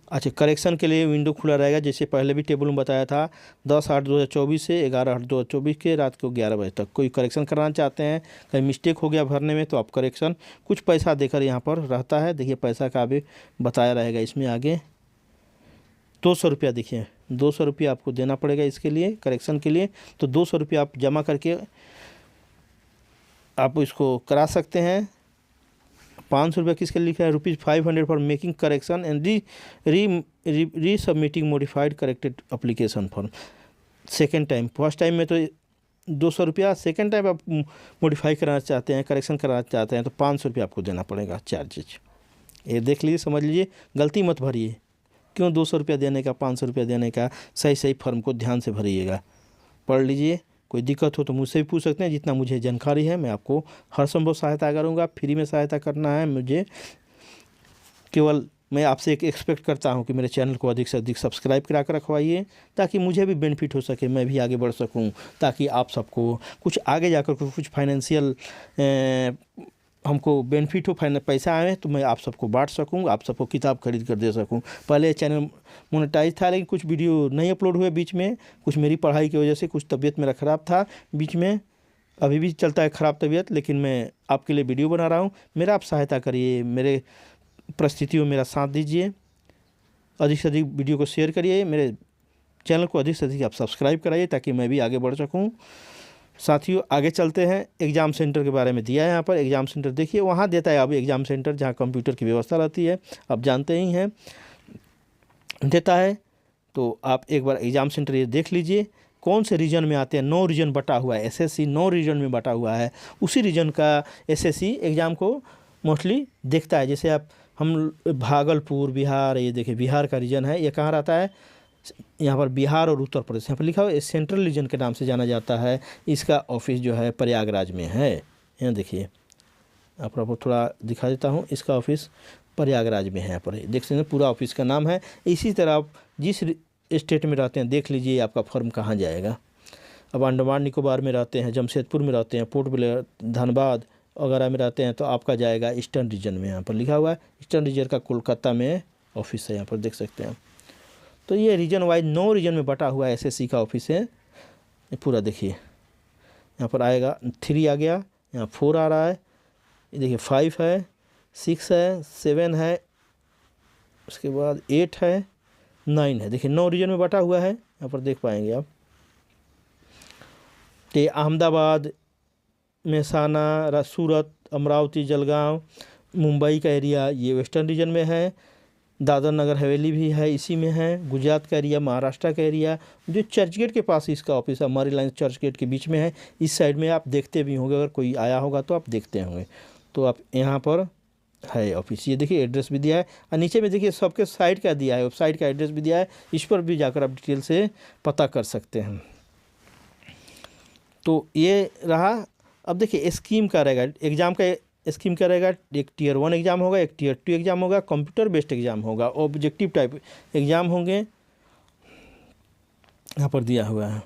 अच्छा, करेक्शन के लिए विंडो खुला रहेगा, जैसे पहले भी टेबल में बताया था, 10/8/2024 से 11/8/2024 के रात को 11 बजे तक। कोई करेक्शन कराना चाहते हैं, कहीं मिस्टेक हो गया भरने में, तो आप करेक्शन कुछ पैसा देकर यहाँ पर रहता है। देखिए पैसा का भी बताया रहेगा इसमें आगे। 200 रुपया, देखिए 200 रुपया आपको देना पड़ेगा इसके लिए, करेक्शन के लिए। तो 200 रुपया आप जमा करके आप इसको करा सकते हैं। 500 रुपये किसके लिखा है, ₹500 for making correction and re submitting modified corrected application form. Second time, first time में तो 200 रुपया, सेकेंड टाइम आप मॉडिफाई कराना चाहते हैं, करेक्शन कराना चाहते हैं तो 500 रुपया आपको देना पड़ेगा चार्जेज। ये देख लीजिए, समझ लीजिए, गलती मत भरिए। क्यों 200 रुपया देने का, 500 रुपया देने का, सही सही फॉर्म को ध्यान से भरिएगा, पढ़ लीजिए। कोई दिक्कत हो तो मुझसे भी पूछ सकते हैं, जितना मुझे जानकारी है मैं आपको हर संभव सहायता करूँगा। फ्री में सहायता करना है मुझे, केवल मैं आपसे एक एक्सपेक्ट करता हूं कि मेरे चैनल को अधिक से अधिक सब्सक्राइब करा कर रखवाइए, ताकि मुझे भी बेनिफिट हो सके, मैं भी आगे बढ़ सकूं, ताकि आप सबको कुछ आगे जाकर कुछ फाइनेंशियल हमको बेनिफिट हो, पैसा आए तो मैं आप सबको बांट सकूं, आप सबको किताब खरीद कर दे सकूं। पहले चैनल मोनेटाइज था, लेकिन कुछ वीडियो नहीं अपलोड हुए बीच में, कुछ मेरी पढ़ाई की वजह से, कुछ तबीयत मेरा ख़राब था बीच में, अभी भी चलता है ख़राब तबीयत, लेकिन मैं आपके लिए वीडियो बना रहा हूँ। मेरा आप सहायता करिए, मेरे परिस्थितियों में मेरा साथ दीजिए, अधिक से अधिक वीडियो को शेयर करिए, मेरे चैनल को अधिक से अधिक आप सब्सक्राइब कराइए, ताकि मैं भी आगे बढ़ सकूं। साथियों आगे चलते हैं, एग्ज़ाम सेंटर के बारे में दिया है यहाँ पर। एग्ज़ाम सेंटर देखिए, वहाँ देता है अब एग्ज़ाम सेंटर जहाँ कंप्यूटर की व्यवस्था रहती है, आप जानते ही हैं, देता है। तो आप एक बार एग्ज़ाम सेंटर ये देख लीजिए, कौन से रीजन में आते हैं। 9 रीजन बटा हुआ है, एसएससी 9 रीजन में बटा हुआ है। उसी रीजन का एसएससी एग्ज़ाम को मोस्टली देखता है। जैसे आप हम भागलपुर बिहार, ये देखिए बिहार का रीजन है, ये कहाँ रहता है, यहाँ पर बिहार और उत्तर प्रदेश यहाँ पर लिखा हुआ है, सेंट्रल रीजन के नाम से जाना जाता है। इसका ऑफिस जो है प्रयागराज में है, यहाँ देखिए, आपको थोड़ा दिखा देता हूँ, इसका ऑफिस प्रयागराज में है, यहाँ पर देख सकते हैं पूरा ऑफिस का नाम है। इसी तरह आप जिस स्टेट में रहते हैं देख लीजिए आपका फॉर्म कहाँ जाएगा। अब अंडमान निकोबार में रहते हैं, जमशेदपुर में रहते हैं, पोर्ट ब्लेयर, धनबाद वगैरह में रहते हैं तो आपका जाएगा ईस्टर्न रीजन में, यहाँ पर लिखा हुआ है ईस्टर्न रीजन का कोलकाता में ऑफिस है, यहाँ पर देख सकते हैं। तो ये रीजन वाइज 9 रीजन में बटा हुआ एसएससी का ऑफिस है, ये पूरा देखिए, यहाँ पर आएगा 3 आ गया, यहाँ 4 आ रहा है, ये देखिए 5 है, 6 है, 7 है, उसके बाद 8 है, 9 है। देखिए 9 रीजन में बटा हुआ है, यहाँ पर देख पाएंगे आप। तो अहमदाबाद, मेहसाना, सूरत, अमरावती, जलगांव, मुंबई का एरिया ये वेस्टर्न रीजन में है। दादर नगर हवेली भी है, इसी में है। गुजरात का एरिया, महाराष्ट्र का एरिया, जो चर्चगेट के पास इसका ऑफिस है, हमारी लाइन चर्चगेट के बीच में है। इस साइड में आप देखते भी होंगे, अगर कोई आया होगा तो आप देखते होंगे, तो आप यहाँ पर है ऑफिस। ये देखिए एड्रेस भी दिया है, और नीचे में देखिए सबके साइड का दिया है, वेबसाइट का एड्रेस भी दिया है, इस पर भी जाकर आप डिटेल से पता कर सकते हैं। तो ये रहा। अब देखिए स्कीम का रहेगा, एग्ज़ाम का स्कीम क्या रहेगा, एक टियर 1 एग्ज़ाम होगा, एक टियर 2 एग्ज़ाम होगा, कंप्यूटर बेस्ड एग्ज़ाम होगा, ऑब्जेक्टिव टाइप एग्ज़ाम होंगे, यहाँ पर दिया हुआ है।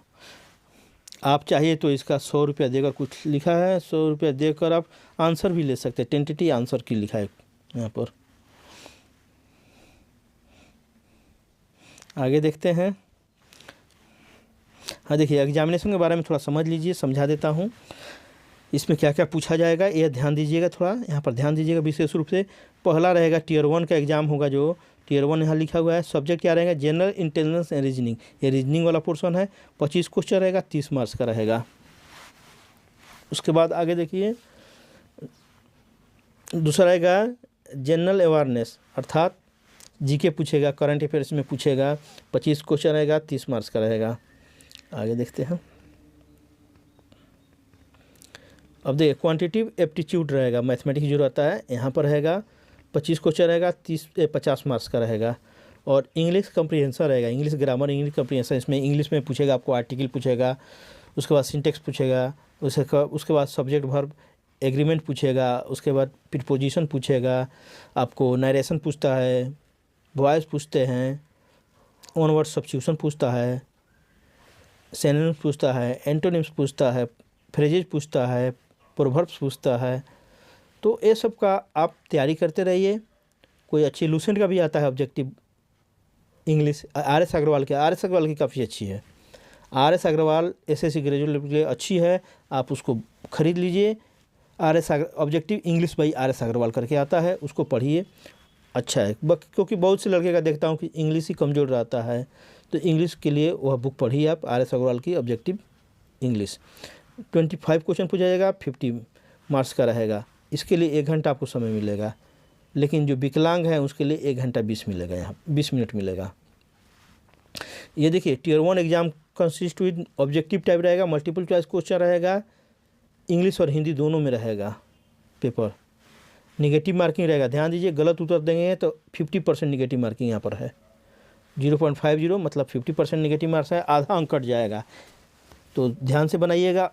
आप चाहिए तो इसका 100 रुपया देकर, कुछ लिखा है 100 रुपया देकर आप आंसर भी ले सकते हैं, टेंटेटिव आंसर की लिखा है यहाँ पर। आगे देखते हैं। हाँ देखिए एग्जामिनेशन के बारे में थोड़ा समझ लीजिए, समझा देता हूँ। इसमें क्या क्या पूछा जाएगा यह ध्यान दीजिएगा, थोड़ा यहाँ पर ध्यान दीजिएगा विशेष रूप से। पहला रहेगा टियर 1 का एग्ज़ाम होगा, जो टियर 1 यहाँ लिखा हुआ है। सब्जेक्ट क्या रहेगा, जनरल इंटेलिजेंस एंड रीजनिंग, ये रीजनिंग वाला पोर्शन है। 25 क्वेश्चन रहेगा, 30 मार्क्स का रहेगा। उसके बाद आगे देखिए, दूसरा रहेगा जनरल अवेयरनेस, अर्थात जीके पूछेगा, करंट अफेयर्स में पूछेगा। 25 क्वेश्चन रहेगा, 30 मार्क्स का रहेगा। आगे देखते हैं। अब देखिए क्वांटिटिव एप्टीट्यूड रहेगा, मैथमेटिक्स जो रहता है यहाँ पर रहेगा। 25 क्वेश्चन रहेगा, 50 मार्क्स का रहेगा। और इंग्लिश कम्प्रीहेंशन रहेगा, इंग्लिश ग्रामर, इंग्लिश कम्प्रीहेंशन, इसमें इंग्लिश में पूछेगा, आपको आर्टिकल पूछेगा, उसके बाद सिंटेक्स पूछेगा, उसके बाद सब्जेक्ट वर्ब एग्रीमेंट पूछेगा, उसके बाद प्रीपोजिशन पूछेगा, आपको नरेशन पूछता है, वॉइस पूछते हैं, वन वर्ड सब्स्टिट्यूशन पूछता है, सिनोनिम्स पूछता है, एंटोनिम्स पूछता है, फ्रेजेज पूछता है, प्रोवर्ब्स पूछता है। तो ये सब का आप तैयारी करते रहिए। कोई अच्छी लूसेंट का भी आता है ऑब्जेक्टिव इंग्लिश, आर.एस. अग्रवाल की काफ़ी अच्छी है। R S. Agarwal SSC graduate level के लिए अच्छी है, आप उसको खरीद लीजिए। Objective English by R S. Agarwal करके आता है, उसको पढ़िए, अच्छा है। क्योंकि बहुत से लड़के का देखता हूँ कि इंग्लिश ही कमज़ोर रहता है, तो इंग्लिश के लिए वह बुक पढ़िए आप, आर.एस. अग्रवाल की ऑब्जेक्टिव इंग्लिश। 25 क्वेश्चन पूछा जाएगा, 50 मार्क्स का रहेगा, इसके लिए 1 घंटा आपको समय मिलेगा। लेकिन जो विकलांग है उसके लिए 1 घंटा 20 मिलेगा, यहाँ 20 मिनट मिलेगा। ये देखिए tier 1 exam consist with objective type रहेगा, मल्टीपल चॉइस क्वेश्चन रहेगा, इंग्लिश और हिंदी दोनों में रहेगा पेपर। निगेटिव मार्किंग रहेगा, ध्यान दीजिए, गलत उत्तर देंगे तो 50% निगेटिव मार्किंग यहाँ पर है। 0.50 मतलब 50% निगेटिव मार्क्स है, आधा अंक कट जाएगा। तो ध्यान से बनाइएगा,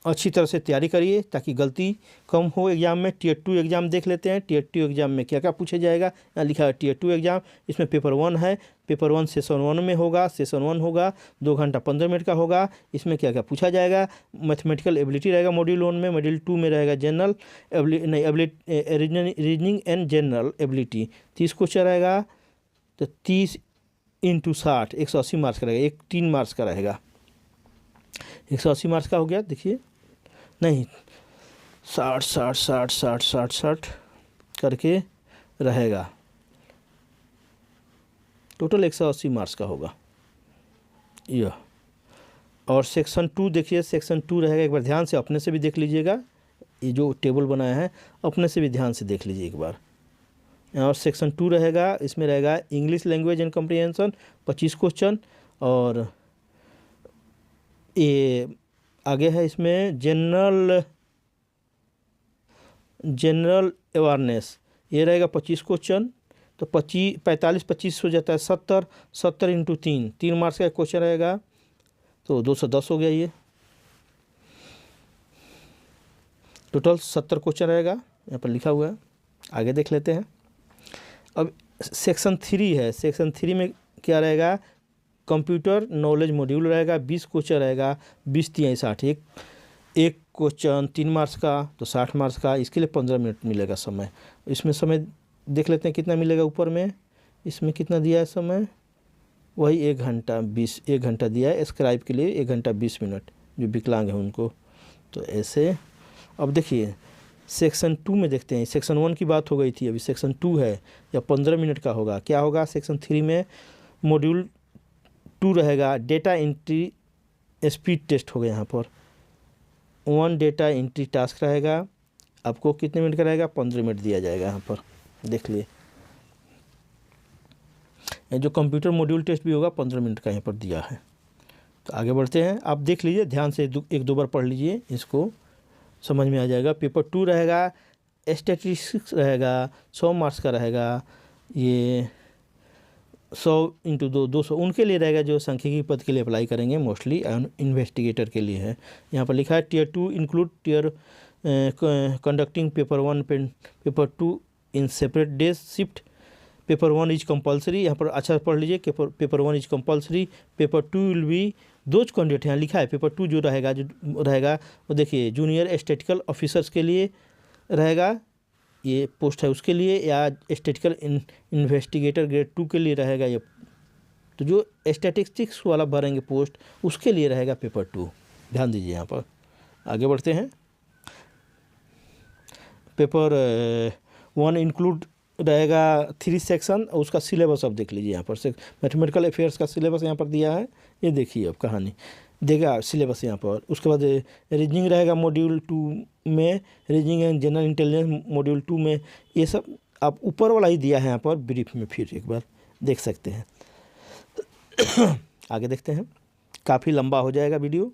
अच्छी तरह से तैयारी करिए ताकि गलती कम हो एग्जाम में। टियर 2 एग्जाम देख लेते हैं, टियर 2 एग्जाम में क्या क्या पूछा जाएगा। यहाँ लिखा है टियर 2 एग्जाम, इसमें पेपर 1 है। पेपर 1 सेशन 1 में होगा, सेशन 1 होगा 2 घंटा 15 मिनट का होगा। इसमें क्या क्या पूछा जाएगा, मैथमेटिकल एबिलिटी रहेगा मॉड्यूल 1 में, मॉड्यूल 2 में रहेगा general reasoning and general ability. 30 question रहेगा, तो 30 × 60 180 मार्क्स का रहेगा, 3 मार्क्स का रहेगा। 180 मार्क्स का हो गया, देखिए नहीं 60 करके रहेगा, टोटल 180 मार्क्स का होगा यह। और सेक्शन 2 देखिए, सेक्शन 2 रहेगा, एक बार ध्यान से अपने से भी देख लीजिएगा, ये जो टेबल बनाया है अपने से भी ध्यान से देख लीजिए एक बार। और सेक्शन 2 रहेगा, इसमें रहेगा English language and comprehension 25 question. और ये आगे है इसमें जनरल अवेयरनेस, ये रहेगा 25 क्वेश्चन। तो 45 हो जाता है 70 × 3 मार्क्स का क्वेश्चन रहेगा, तो 210 हो गया। ये टोटल 70 क्वेश्चन रहेगा, यहाँ पर लिखा हुआ है। आगे देख लेते हैं। अब सेक्शन 3 है, सेक्शन 3 में क्या रहेगा, कंप्यूटर नॉलेज मॉड्यूल रहेगा, 20 क्वेश्चन रहेगा, 20 × 3 = 60, एक क्वेश्चन 3 मार्क्स का तो 60 मार्क्स का। इसके लिए 15 मिनट मिलेगा समय। इसमें समय देख लेते हैं कितना मिलेगा ऊपर में, इसमें कितना दिया है समय, वही 1 घंटा 20 दिया है। स्क्राइब के लिए 1 घंटा 20 मिनट, जो विकलांग है उनको। तो ऐसे अब देखिए सेक्शन 2 में देखते हैं, सेक्शन 1 की बात हो गई थी, अभी सेक्शन 2 है, या 15 मिनट का होगा। क्या होगा सेक्शन 3 में, मॉड्यूल 2 रहेगा, डेटा एंट्री स्पीड टेस्ट होगा। यहाँ पर 1 डेटा एंट्री टास्क रहेगा, आपको कितने मिनट का रहेगा, 15 मिनट दिया जाएगा। यहाँ पर देख लिए, जो कंप्यूटर मॉड्यूल टेस्ट भी होगा 15 मिनट का यहाँ पर दिया है। तो आगे बढ़ते हैं, आप देख लीजिए ध्यान से, 1-2 बार पढ़ लीजिए, इसको समझ में आ जाएगा। पेपर 2 रहेगा, स्टैटिस्टिक्स रहेगा, 100 मार्क्स का रहेगा। ये 100 × 2 200 उनके लिए रहेगा जो सांख्यिकी पद के लिए अप्लाई करेंगे, मोस्टली इन्वेस्टिगेटर के लिए है। यहाँ पर लिखा है tier 2 include tier conducting paper 1 paper 2 in separate days shift. Paper 1 is compulsory, यहाँ पर अच्छा पढ़ लीजिए, paper 1 is compulsory, paper 2 will be those candidate, यहाँ लिखा है पेपर 2 जो रहेगा वो देखिए जूनियर स्टैटिस्टिकल ऑफिसर्स के लिए रहेगा, ये पोस्ट है उसके लिए, या स्टैटिस्टिकल इन्वेस्टिगेटर ग्रेड 2 के लिए रहेगा ये। तो जो स्टैटिस्टिक्स वाला भरेंगे पोस्ट उसके लिए रहेगा पेपर 2, ध्यान दीजिए यहाँ पर। आगे बढ़ते हैं, पेपर 1 इंक्लूड रहेगा 3 सेक्शन, और उसका सिलेबस अब देख लीजिए। यहाँ पर मैथमेटिकल अफेयर्स का सिलेबस यहाँ पर दिया है, ये देखिए अब कहानी देगा सिलेबस यहाँ पर। उसके बाद रीजनिंग रहेगा मॉड्यूल 2 में, reasoning and general intelligence module 2 में। ये सब आप ऊपर वाला ही दिया है यहाँ पर ब्रीफ में, फिर एक बार देख सकते हैं। आगे देखते हैं, काफ़ी लंबा हो जाएगा वीडियो,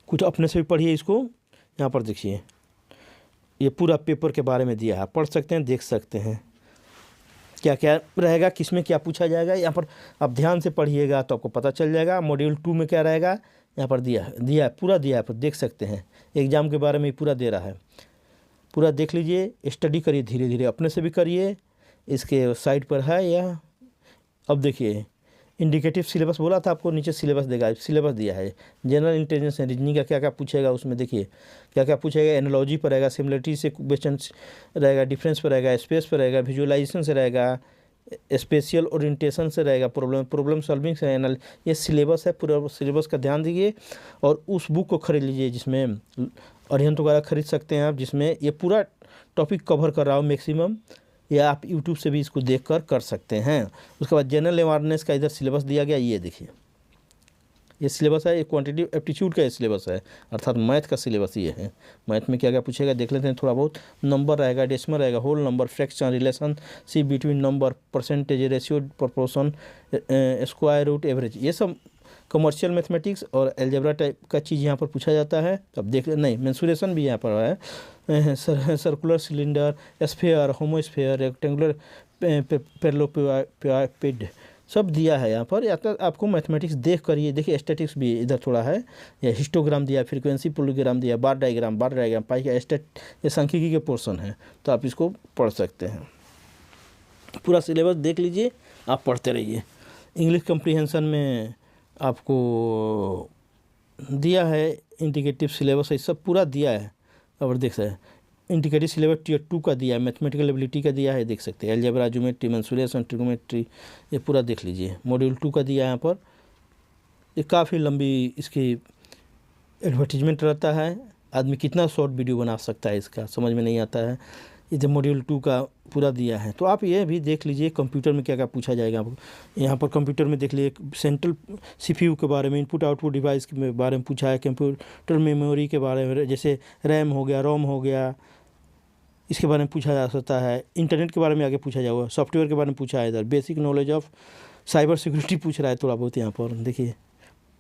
कुछ अपने से भी पढ़िए इसको। यहाँ पर देखिए ये पूरा पेपर के बारे में दिया है, पढ़ सकते हैं, देख सकते हैं क्या क्या रहेगा, किस में क्या पूछा जाएगा। यहाँ पर आप ध्यान से पढ़िएगा तो आपको पता चल जाएगा। मॉड्यूल 2 में क्या रहेगा यहाँ पर दिया है, पूरा दिया है, पर देख सकते हैं एग्ज़ाम के बारे में पूरा दे रहा है। पूरा देख लीजिए, स्टडी करिए, धीरे धीरे अपने से भी करिए, इसके साइट पर है यह। अब देखिए इंडिकेटिव सिलेबस बोला था आपको, नीचे सिलेबस देगा, सिलेबस दिया है। जनरल इंटेलिजेंस एंड रीजनिंग का क्या क्या पूछेगा उसमें देखिए, क्या क्या पूछेगा। एनालॉजी पर रहेगा, सिमिलरिटी से क्वेश्चन रहेगा, डिफरेंस पर रहेगा, स्पेस पर रहेगा, विजुअलाइजेशन से रहेगा, स्पेशियल ओरिएंटेशन से रहेगा, प्रॉब्लम सॉल्विंग से एनाल। ये सिलेबस है, पूरा सिलेबस का ध्यान दीजिए। और उस बुक को खरीद लीजिए जिसमें अरिहंत वगैरह खरीद सकते हैं आप, जिसमें ये पूरा टॉपिक कवर कर रहा हो मैक्सिमम, या आप यूट्यूब से भी इसको देखकर कर सकते हैं। उसके बाद जनरल अवेयरनेस का इधर सिलेबस दिया गया, ये देखिए ये सिलेबस है, ये क्वांटिटेटिव एप्टीट्यूड का ये सिलेबस है, अर्थात मैथ का सिलेबस ये है। मैथ में क्या क्या पूछेगा देख लेते हैं थोड़ा बहुत। नंबर रहेगा, डेसिमल रहेगा, whole number, fraction, relation see between number, percentage, ratio, proportion, square root, average, ये सब कमर्शियल मैथमेटिक्स और एल्जेब्रा टाइप का चीज़ यहाँ पर पूछा जाता है। अब देख नहीं, मेंसुरेशन भी यहाँ पर है, circular cylinder, sphere, homosphere, rectangular, parallelepiped, सब दिया है यहाँ पर। या तो आपको मैथमेटिक्स देख कर ये देखिए, स्टैटिक्स भी इधर थोड़ा है, या हिस्टोग्राम दिया, फ्रीक्वेंसी पोलोग्राम दिया, बार डायग्राम, पाई का स्टेट, ये सांख्यिकी के पोर्शन है, तो आप इसको पढ़ सकते हैं। पूरा सिलेबस देख लीजिए, आप पढ़ते रहिए। इंग्लिश कम्प्रीहेंशन में आपको दिया है इंडिकेटिव सिलेबस, ये सब पूरा दिया है। और देख सकते हैं इंडिकेटिव सिलेबस टियर 2 का दिया है, मैथमेटिकल एबिलिटी का दिया है, देख सकते हैं अलजेब्रा, ज्योमेट्री, मेंसुरेशन, ट्रिग्नोमेट्री, ये पूरा देख लीजिए। मॉड्यूल 2 का दिया है यहाँ पर, ये काफ़ी लंबी इसकी एडवर्टीजमेंट रहता है, आदमी कितना शॉर्ट वीडियो बना सकता है, इसका समझ में नहीं आता है। इधर मॉड्यूल 2 का पूरा दिया है, तो आप ये भी देख लीजिए कंप्यूटर में क्या क्या पूछा जाएगा आपको। यहाँ पर कंप्यूटर में देख लीजिए सेंट्रल सीपीयू के बारे में, इनपुट आउटपुट डिवाइस के बारे में पूछा है, कंप्यूटर मेमोरी के बारे में, जैसे रैम हो गया, रोम हो गया, इसके बारे में पूछा जा सकता है। इंटरनेट के बारे में आगे पूछा जाएगा, सॉफ्टवेयर के बारे में पूछा है, इधर basic knowledge of cyber security पूछ रहा है थोड़ा बहुत यहाँ पर। देखिए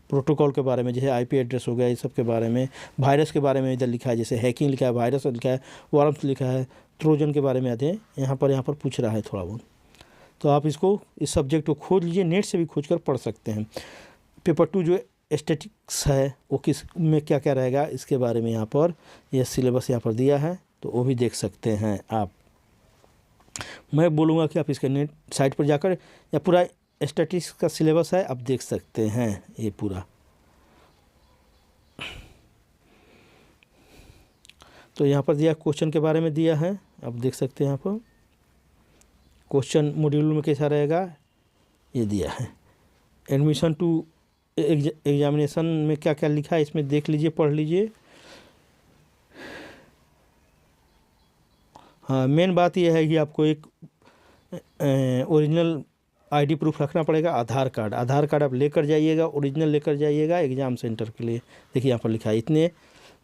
प्रोटोकॉल के बारे में, जैसे आईपी एड्रेस हो गया, ये सब के बारे में। वायरस के बारे में इधर लिखा है, जैसे हैकिंग लिखा है, वायरस लिखा है, वार्म्स लिखा है, ट्रोजन के बारे में आते हैं यहाँ पर पूछ रहा है थोड़ा बहुत। तो आप इसको, इस सब्जेक्ट को खोज लीजिए, नेट से भी खोज कर पढ़ सकते हैं। पेपर 2 जो स्टैटिक्स है वो किस में क्या क्या रहेगा, इसके बारे में यहाँ पर यह सिलेबस यहाँ पर दिया है, तो वो भी देख सकते हैं आप। मैं बोलूँगा कि आप इसके नेट साइट पर जाकर, या पूरा स्टैटिक्स का सिलेबस है, आप देख सकते हैं ये पूरा। तो यहाँ पर दिया क्वेश्चन के बारे में दिया है, आप देख सकते हैं यहाँ पर क्वेश्चन मॉड्यूल में कैसा रहेगा ये दिया है। एडमिशन टू एग्जामिनेशन में क्या क्या लिखा है इसमें देख लीजिए, पढ़ लीजिए। हाँ, मेन बात यह है कि आपको एक ओरिजिनल आईडी प्रूफ रखना पड़ेगा, आधार कार्ड आप लेकर जाइएगा, ओरिजिनल लेकर जाइएगा एग्ज़ाम सेंटर के लिए। देखिए यहाँ पर लिखा है इतने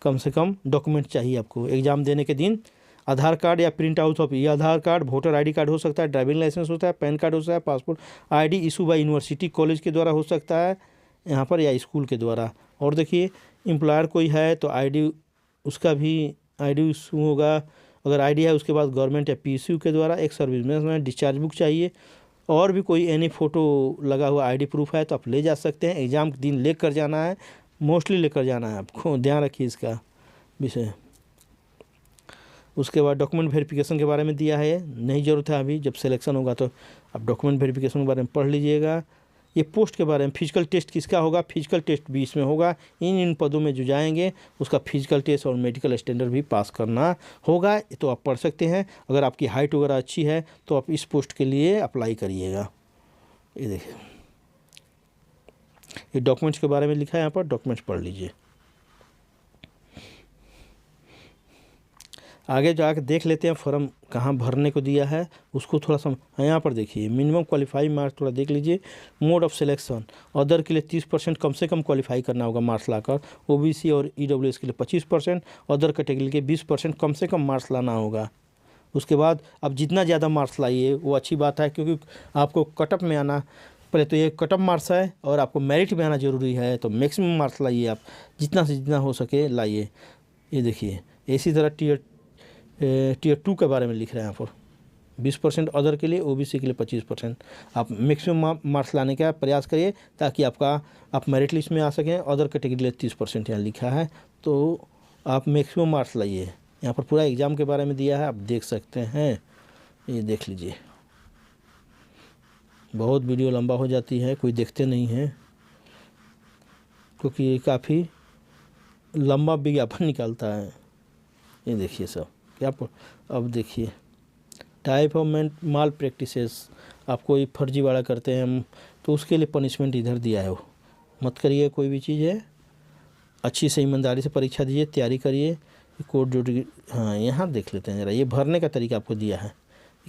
कम से कम डॉक्यूमेंट चाहिए आपको एग्ज़ाम देने के दिन। आधार कार्ड या प्रिंट आउट ऑफ, ये आधार कार्ड, वोटर आईडी कार्ड हो सकता है, ड्राइविंग लाइसेंस होता है, पैन कार्ड हो सकता है, passport ID issue bye university college के द्वारा हो सकता है यहाँ पर, या स्कूल के द्वारा। और देखिए एम्प्लॉयर कोई है तो आईडी, उसका भी आईडी इशू होगा। अगर आईडी है उसके बाद गवर्नमेंट या पीएसयू के द्वारा। एक सर्विस में डिस्चार्ज बुक चाहिए, और भी कोई एनी फ़ोटो लगा हुआ आईडी प्रूफ है तो आप ले जा सकते हैं। एग्ज़ाम के दिन लेकर जाना है, मोस्टली लेकर जाना है आपको, ध्यान रखिए इसका विषय। उसके बाद डॉक्यूमेंट वेरिफिकेशन के बारे में दिया है, नहीं ज़रूरत है अभी, जब सिलेक्शन होगा तो आप डॉक्यूमेंट वेरिफिकेशन के बारे में पढ़ लीजिएगा। ये पोस्ट के बारे में, फिजिकल टेस्ट किसका होगा, फिजिकल टेस्ट भी इसमें होगा। इन पदों में जो जाएंगे उसका फिजिकल टेस्ट और मेडिकल स्टैंडर्ड भी पास करना होगा, तो आप पढ़ सकते हैं। अगर आपकी हाइट वगैरह अच्छी है तो आप इस पोस्ट के लिए अप्लाई करिएगा। ये देखिए ये डॉक्यूमेंट्स के बारे में लिखा है यहाँ पर, डॉक्यूमेंट्स पढ़ लीजिए। आगे जाकर देख लेते हैं फॉर्म कहाँ भरने को दिया है, उसको थोड़ा सा यहाँ पर देखिए। मिनिमम क्वालिफाई मार्क्स थोड़ा देख लीजिए। मोड ऑफ सिलेक्शन, अदर के लिए 30% कम से कम क्वालिफाई करना होगा मार्क्स लाकर। ओबीसी और ईडब्ल्यूएस के लिए 25%, अदर कैटेगरी के 20% कम से कम मार्क्स लाना होगा। उसके बाद अब जितना ज़्यादा मार्क्स लाइए वो अच्छी बात है, क्योंकि आपको कटअप में आना, पहले तो ये कटअप मार्क्स है और आपको मेरिट में आना ज़रूरी है, तो मैक्सिमम मार्क्स लाइए आप, जितना से जितना हो सके लाइए। ये देखिए इसी तरह टियर 2 के बारे में लिख रहे हैं यहाँ पर 20% अदर के लिए, ओबीसी के लिए 25%। आप मैक्सिमम मार्क्स लाने का प्रयास करिए ताकि आप मेरिट लिस्ट में आ सकें। अदर कैटेगरी के लिए 30% यहाँ लिखा है, तो आप मैक्सिमम मार्क्स लाइए। यहाँ पर पूरा एग्ज़ाम के बारे में दिया है, आप देख सकते हैं, ये देख लीजिए। बहुत वीडियो लंबा हो जाती है, कोई देखते नहीं है, क्योंकि ये काफ़ी लंबा विज्ञापन निकालता है। ये देखिए सब क्या अब देखिए टाइप ऑफ माल प्रैक्टिसेस, आप कोई फर्जीवाड़ा करते हैं तो उसके लिए पनिशमेंट इधर दिया है, वो मत करिए। कोई भी चीज़ है अच्छी से ईमानदारी से परीक्षा दीजिए, तैयारी करिए। कोर्ट ड्यूटी, हाँ यहाँ देख लेते हैं ज़रा, ये भरने का तरीका आपको दिया है,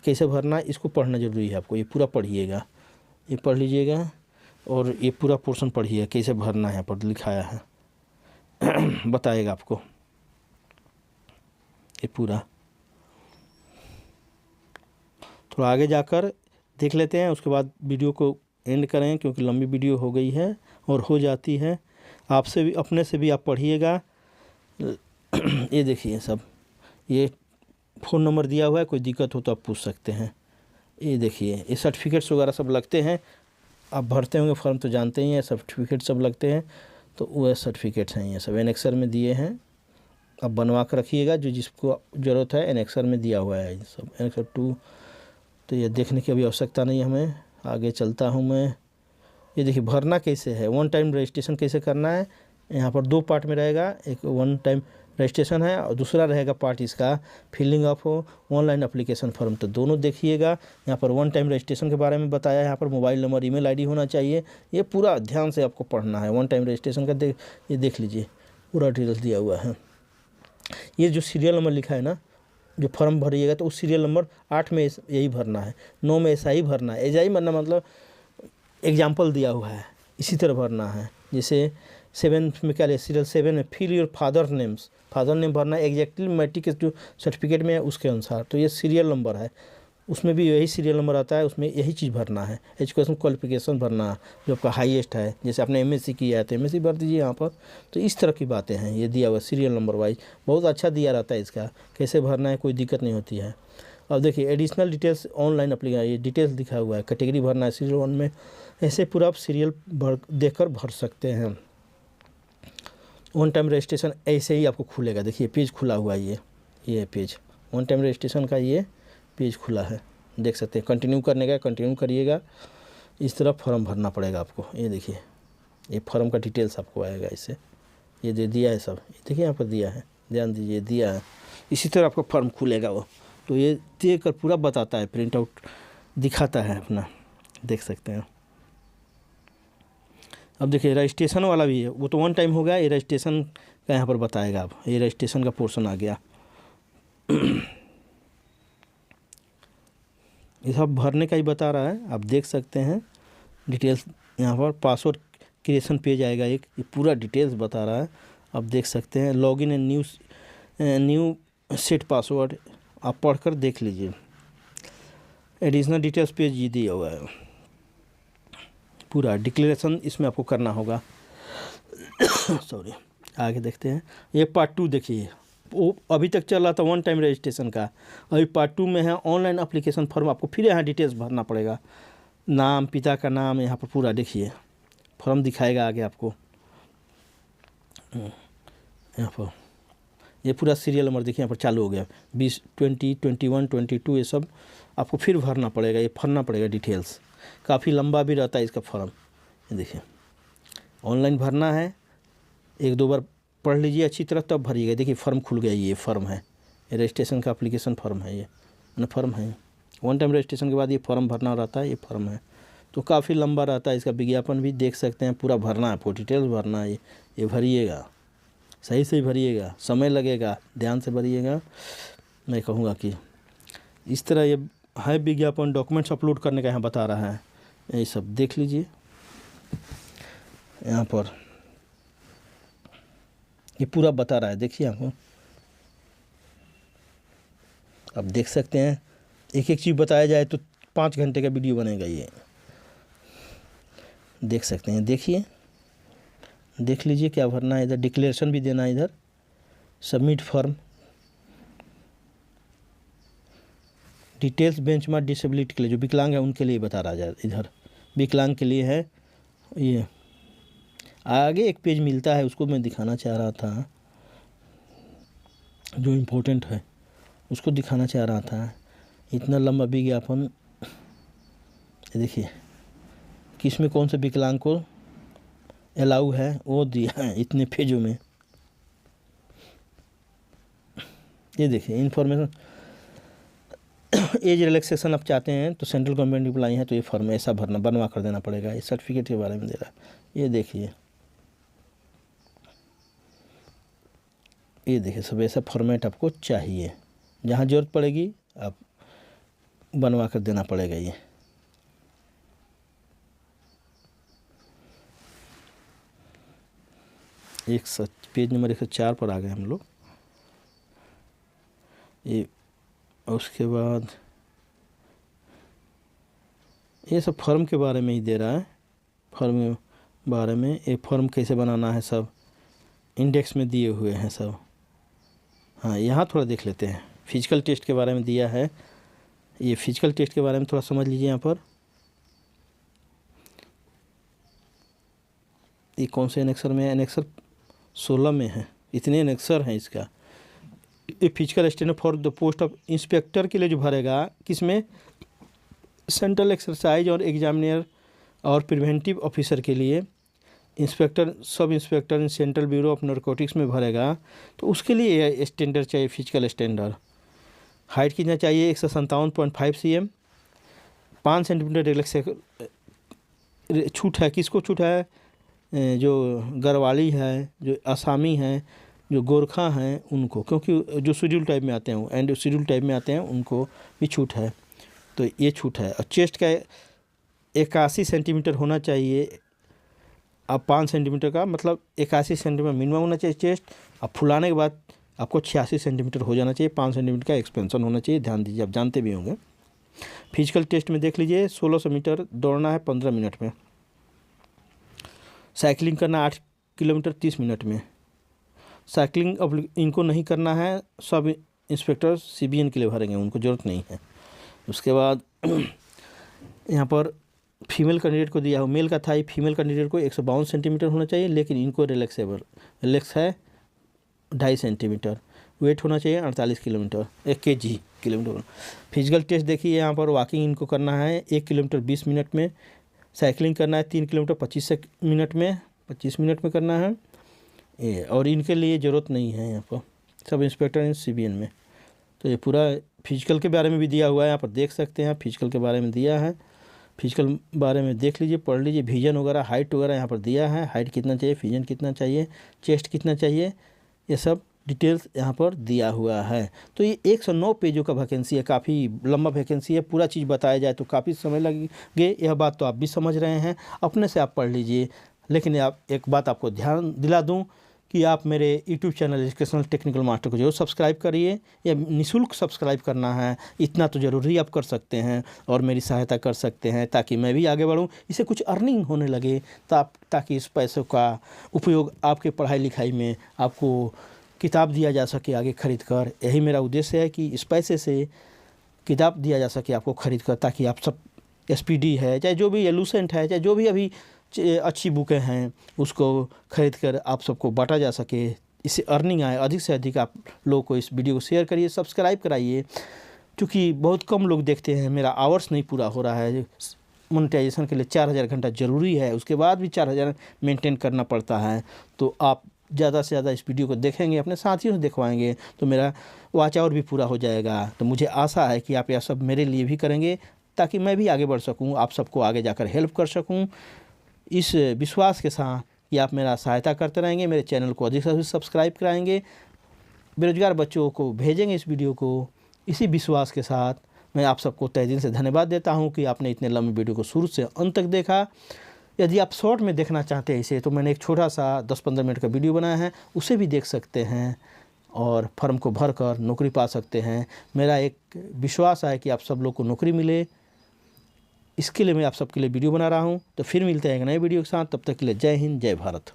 कैसे भरना है इसको पढ़ना जरूरी है आपको, ये पूरा पढ़िएगा, ये पढ़ लीजिएगा। और ये पूरा पोर्शन पढ़िए कैसे भरना है, यहाँ पर लिखाया है बताएगा आपको ये पूरा। थोड़ा आगे जाकर देख लेते हैं, उसके बाद वीडियो को एंड करें क्योंकि लंबी वीडियो हो गई है और हो जाती है। आपसे भी अपने से भी आप पढ़िएगा। ये देखिए सब, ये फ़ोन नंबर दिया हुआ है, कोई दिक्कत हो तो आप पूछ सकते हैं। ये देखिए ये सर्टिफिकेट्स वगैरह सब लगते हैं, आप भरते होंगे फॉर्म तो जानते ही हैं, सर्टिफिकेट सब लगते हैं। तो वह सर्टिफिकेट्स हैं, ये सब एनेक्सर में दिए हैं, आप बनवा कर रखिएगा जो जिसको ज़रूरत है। एनेक्सर में दिया हुआ है ये सब, एनेक्सर 2। तो ये देखने की अभी आवश्यकता नहीं है हमें, आगे चलता हूँ मैं। ये देखिए भरना कैसे है, वन टाइम रजिस्ट्रेशन कैसे करना है। यहाँ पर 2 पार्ट में रहेगा, एक वन टाइम रजिस्ट्रेशन है और दूसरा रहेगा पार्ट इसका filling of online application form. तो दोनों देखिएगा। यहाँ पर वन टाइम रजिस्ट्रेशन के बारे में बताया है, यहाँ पर मोबाइल नंबर ईमेल आईडी होना चाहिए। ये पूरा ध्यान से आपको पढ़ना है। वन टाइम रजिस्ट्रेशन का ये देख लीजिए पूरा डिटेल्स दिया हुआ है। ये जो सीरियल नंबर लिखा है ना, जो फॉर्म भरिएगा तो उस सीरियल नंबर 8 में यही भरना है, 9 में ऐसा ही भरना है। ऐसा ही भरना मतलब एग्जाम्पल दिया हुआ है, इसी तरह भरना है। जैसे 7 में क्या है, सीरियल 7 में फिल योर फादर नेम भरना है एग्जैक्टली मैट्रिक के जो सर्टिफिकेट में है उसके अनुसार। तो ये सीरियल नंबर है, उसमें भी यही सीरियल नंबर आता है, उसमें यही चीज़ भरना है। एजुकेशन क्वालिफिकेशन भरना है जो आपका हाईएस्ट है, जैसे आपने एमएससी किया है तो एमएससी भर दीजिए यहाँ पर। तो इस तरह की बातें हैं, ये दिया हुआ सीरियल नंबर वाइज बहुत अच्छा दिया रहता है। इसका कैसे भरना है कोई दिक्कत नहीं होती है। अब देखिए एडिशनल डिटेल्स ऑनलाइन अप्लीकेशन, ये डिटेल्स दिखा हुआ है, कैटेगरी भरना है सीरियल 1 में। ऐसे पूरा आप सीरियल देख कर भर सकते हैं। वन टाइम रजिस्ट्रेशन ऐसे ही आपको खुलेगा, देखिए पेज खुला हुआ है, ये पेज वन टाइम रजिस्ट्रेशन का ये पेज खुला है, देख सकते हैं। कंटिन्यू करने का कंटिन्यू करिएगा, इस तरह फॉर्म भरना पड़ेगा आपको। ये देखिए ये फॉर्म का डिटेल्स आपको आएगा इससे, ये दे दिया है सब, देखिए यहाँ पर दिया है, ध्यान दीजिए दिया है। इसी तरह आपका फॉर्म खुलेगा वो, तो ये देख कर पूरा बताता है, प्रिंट आउट दिखाता है अपना, देख सकते हैं। अब देखिए रजिस्ट्रेशन वाला भी है, वो तो वन टाइम हो गया। ये रजिस्ट्रेशन का यहाँ पर बताएगा, अब ये रजिस्ट्रेशन का पोर्शन आ गया। ये सब भरने का ही बता रहा है, आप देख सकते हैं डिटेल्स यहाँ पर। पासवर्ड क्रिएशन पेज आएगा एक, ये पूरा डिटेल्स बता रहा है, आप देख सकते हैं। Login and new set password आप पढ़कर देख लीजिए। एडिशनल डिटेल्स पेज ये दिया हुआ है, पूरा डिक्लेरेशन इसमें आपको करना होगा। सॉरी, आगे देखते हैं। ये पार्ट 2 देखिए, वो अभी तक चल रहा था वन टाइम रजिस्ट्रेशन का, अभी पार्ट 2 में है ऑनलाइन एप्लीकेशन फॉर्म। आपको फिर यहाँ डिटेल्स भरना पड़ेगा, नाम, पिता का नाम, यहाँ पर पूरा देखिए फॉर्म दिखाएगा आगे आपको। यहाँ पर ये पूरा सीरियल नंबर देखिए यहाँ पर चालू हो गया, 20, 20, 21, 22 ये सब आपको फिर भरना पड़ेगा, ये भरना पड़ेगा डिटेल्स। काफ़ी लंबा भी रहता है इसका फॉर्म, ये देखिए ऑनलाइन भरना है। 1-2 बार पढ़ लीजिए अच्छी तरह तब भरिएगा। देखिए फॉर्म खुल गया, ये फॉर्म है, ये रजिस्ट्रेशन का एप्लीकेशन फॉर्म है, ये ना फॉर्म है। वन टाइम रजिस्ट्रेशन के बाद ये फॉर्म भरना रहता है, ये फॉर्म है। तो काफ़ी लंबा रहता है, इसका विज्ञापन भी देख सकते हैं। पूरा भरना है, आपको डिटेल्स भरना है, ये भरिएगा, सही से भरिएगा, समय लगेगा, ध्यान से भरिएगा। मैं कहूँगा कि इस तरह ये है विज्ञापन। डॉक्यूमेंट्स अपलोड करने का यहाँ बता रहा है, ये सब देख लीजिए। यहाँ पर ये पूरा बता रहा है, देखिए आपको, आप देख सकते हैं। एक एक चीज़ बताया जाए तो 5 घंटे का वीडियो बनेगा, ये देख सकते हैं। देखिए देख लीजिए क्या भरना है, इधर डिक्लेरेशन भी देना है, इधर submit form, details benchmark disability के लिए, जो विकलांग है उनके लिए बता रहा है, इधर विकलांग के लिए है। ये आगे एक पेज मिलता है, उसको मैं दिखाना चाह रहा था, जो इम्पोर्टेंट है उसको दिखाना चाह रहा था। इतना लंबा विज्ञापन देखिए, किस में कौन से विकलांग को अलाउ है वो दिया है इतने पेजों में। ये देखिए इन्फॉर्मेशन, एज रिलैक्सेशन आप चाहते हैं तो सेंट्रल गवर्नमेंट एम्प्लॉई हैं तो ये फॉर्म ऐसा भरना, बनवा कर देना पड़ेगा। ये सर्टिफिकेट के बारे में दे रहा है, ये देखिए, ये देखिए सब ऐसा फॉर्मेट आपको चाहिए, जहाँ ज़रूरत पड़ेगी आप बनवा कर देना पड़ेगा। ये पेज नंबर 104 पर आ गए हम लोग। ये उसके बाद ये सब फॉर्म के बारे में ही दे रहा है, फॉर्म के बारे में। ये फॉर्म कैसे बनाना है सब इंडेक्स में दिए हुए हैं सब। हाँ, यहाँ थोड़ा देख लेते हैं, फिजिकल टेस्ट के बारे में दिया है। ये फिजिकल टेस्ट के बारे में थोड़ा समझ लीजिए। यहाँ पर ये कौन से एनेक्सर में है? एनेक्सर 16 में है। इतने एनेक्सर हैं इसका। ये physical standard for the post of inspector के लिए जो भरेगा, किसमें? सेंट्रल एक्सरसाइज और एग्जामिनर और प्रिवेंटिव ऑफिसर के लिए। Inspector, sub inspector in central bureau of narcotics में भरेगा, तो उसके लिए ये स्टैंडर्ड चाहिए, फिजिकल स्टैंडर्ड। हाइट कितना चाहिए? 157.5 cm, 5 सेंटीमीटर रिलैक्स छूट है। किसको छूट है? जो गढ़वाली है, जो आसामी है, जो गोरखा हैं उनको, क्योंकि जो शेड्यूल टाइप में आते हैं एंड शेड्यूल टाइप में आते हैं उनको भी छूट है, तो ये छूट है। और चेस्ट का 81 सेंटीमीटर होना चाहिए। अब 5 सेंटीमीटर का मतलब 81 सेंटीमीटर मिनिमम होना चाहिए चेस्ट। अब फुलाने के बाद आपको 86 सेंटीमीटर हो जाना चाहिए। 5 सेंटीमीटर का एक्सपेंशन होना चाहिए, ध्यान दीजिए, आप जानते भी होंगे। फिजिकल टेस्ट में देख लीजिए, 1600 मीटर दौड़ना है 15 मिनट में। साइकिलिंग करना 8 किलोमीटर 30 मिनट में। साइकिलिंग अब इनको नहीं करना है, सब इंस्पेक्टर CBN के लिए भरेंगे, उनको ज़रूरत नहीं है। उसके बाद यहाँ पर फीमेल कैंडिडेट को दिया हो, मेल का था, फीमेल कैंडिडेट को 152 सेंटीमीटर होना चाहिए, लेकिन इनको रिलैक्सेबल रिलैक्स है 2.5 सेंटीमीटर। वेट होना चाहिए 48 kilometre 1 kg kilometre. Physical test देखिए, यहाँ पर वॉकिंग इनको करना है 1 किलोमीटर 20 मिनट में। साइकिलिंग करना है 3 किलोमीटर 25 मिनट में करना है ये। और इनके लिए ज़रूरत नहीं है यहाँ पर, सब इंस्पेक्टर इन CBN में। तो ये पूरा फिजिकल के बारे में भी दिया हुआ है, यहाँ पर देख सकते हैं, फिजिकल के बारे में दिया है। फिजिकल बारे में देख लीजिए, पढ़ लीजिए। विजन वगैरह, हाइट वगैरह यहाँ पर दिया है, हाइट कितना चाहिए, विजन कितना चाहिए, चेस्ट कितना चाहिए, ये सब डिटेल्स यहाँ पर दिया हुआ है। तो ये 109 पेजों का वैकेंसी है, काफ़ी लंबा वैकेंसी है। पूरा चीज़ बताया जाए तो काफ़ी समय लगेगा, यह बात तो आप भी समझ रहे हैं, अपने से आप पढ़ लीजिए। लेकिन आप एक बात आपको ध्यान दिला दूं कि आप मेरे YouTube channel educational technical master को जरूर सब्सक्राइब करिए। या निःशुल्क सब्सक्राइब करना है, इतना तो ज़रूरी आप कर सकते हैं और मेरी सहायता कर सकते हैं, ताकि मैं भी आगे बढ़ूं, इससे कुछ अर्निंग होने लगे, ताकि इस पैसों का उपयोग आपके पढ़ाई लिखाई में, आपको किताब दिया जा सके आगे खरीद कर। यही मेरा उद्देश्य है कि इस पैसे से किताब दिया जा सके आपको खरीद कर, ताकि आप सब SPD है, चाहे जो भी एलुसेंट है, चाहे जो भी अभी अच्छी बुकें हैं, उसको खरीद कर आप सबको बांटा जा सके, इससे अर्निंग आए। अधिक से अधिक आप लोगों को इस वीडियो को शेयर करिए, सब्सक्राइब कराइए, क्योंकि बहुत कम लोग देखते हैं। मेरा आवर्स नहीं पूरा हो रहा है। मोनेटाइजेशन के लिए 4000 घंटा ज़रूरी है, उसके बाद भी 4000 मेंटेन करना पड़ता है। तो आप ज़्यादा से ज़्यादा इस वीडियो को देखेंगे, अपने साथियों से दिखवाएंगे, तो मेरा वॉच आवर भी पूरा हो जाएगा। तो मुझे आशा है कि आप यह सब मेरे लिए भी करेंगे, ताकि मैं भी आगे बढ़ सकूं, आप सबको आगे जाकर हेल्प कर सकूं। इस विश्वास के साथ कि आप मेरा सहायता करते रहेंगे, मेरे चैनल को अधिक से अधिक सब्सक्राइब कराएंगे, बेरोजगार बच्चों को भेजेंगे इस वीडियो को, इसी विश्वास के साथ मैं आप सबको तहे दिल से धन्यवाद देता हूं कि आपने इतने लंबे वीडियो को शुरू से अंत तक देखा। यदि आप शॉर्ट में देखना चाहते हैं इसे, तो मैंने एक छोटा सा 10-15 मिनट का वीडियो बनाया है, उसे भी देख सकते हैं और फॉर्म को भर कर नौकरी पा सकते हैं। मेरा एक विश्वास है कि आप सब लोग को नौकरी मिले, इसके लिए मैं आप सबके लिए वीडियो बना रहा हूं। तो फिर मिलते हैं एक नए वीडियो के साथ, तब तक के लिए जय हिंद, जय भारत।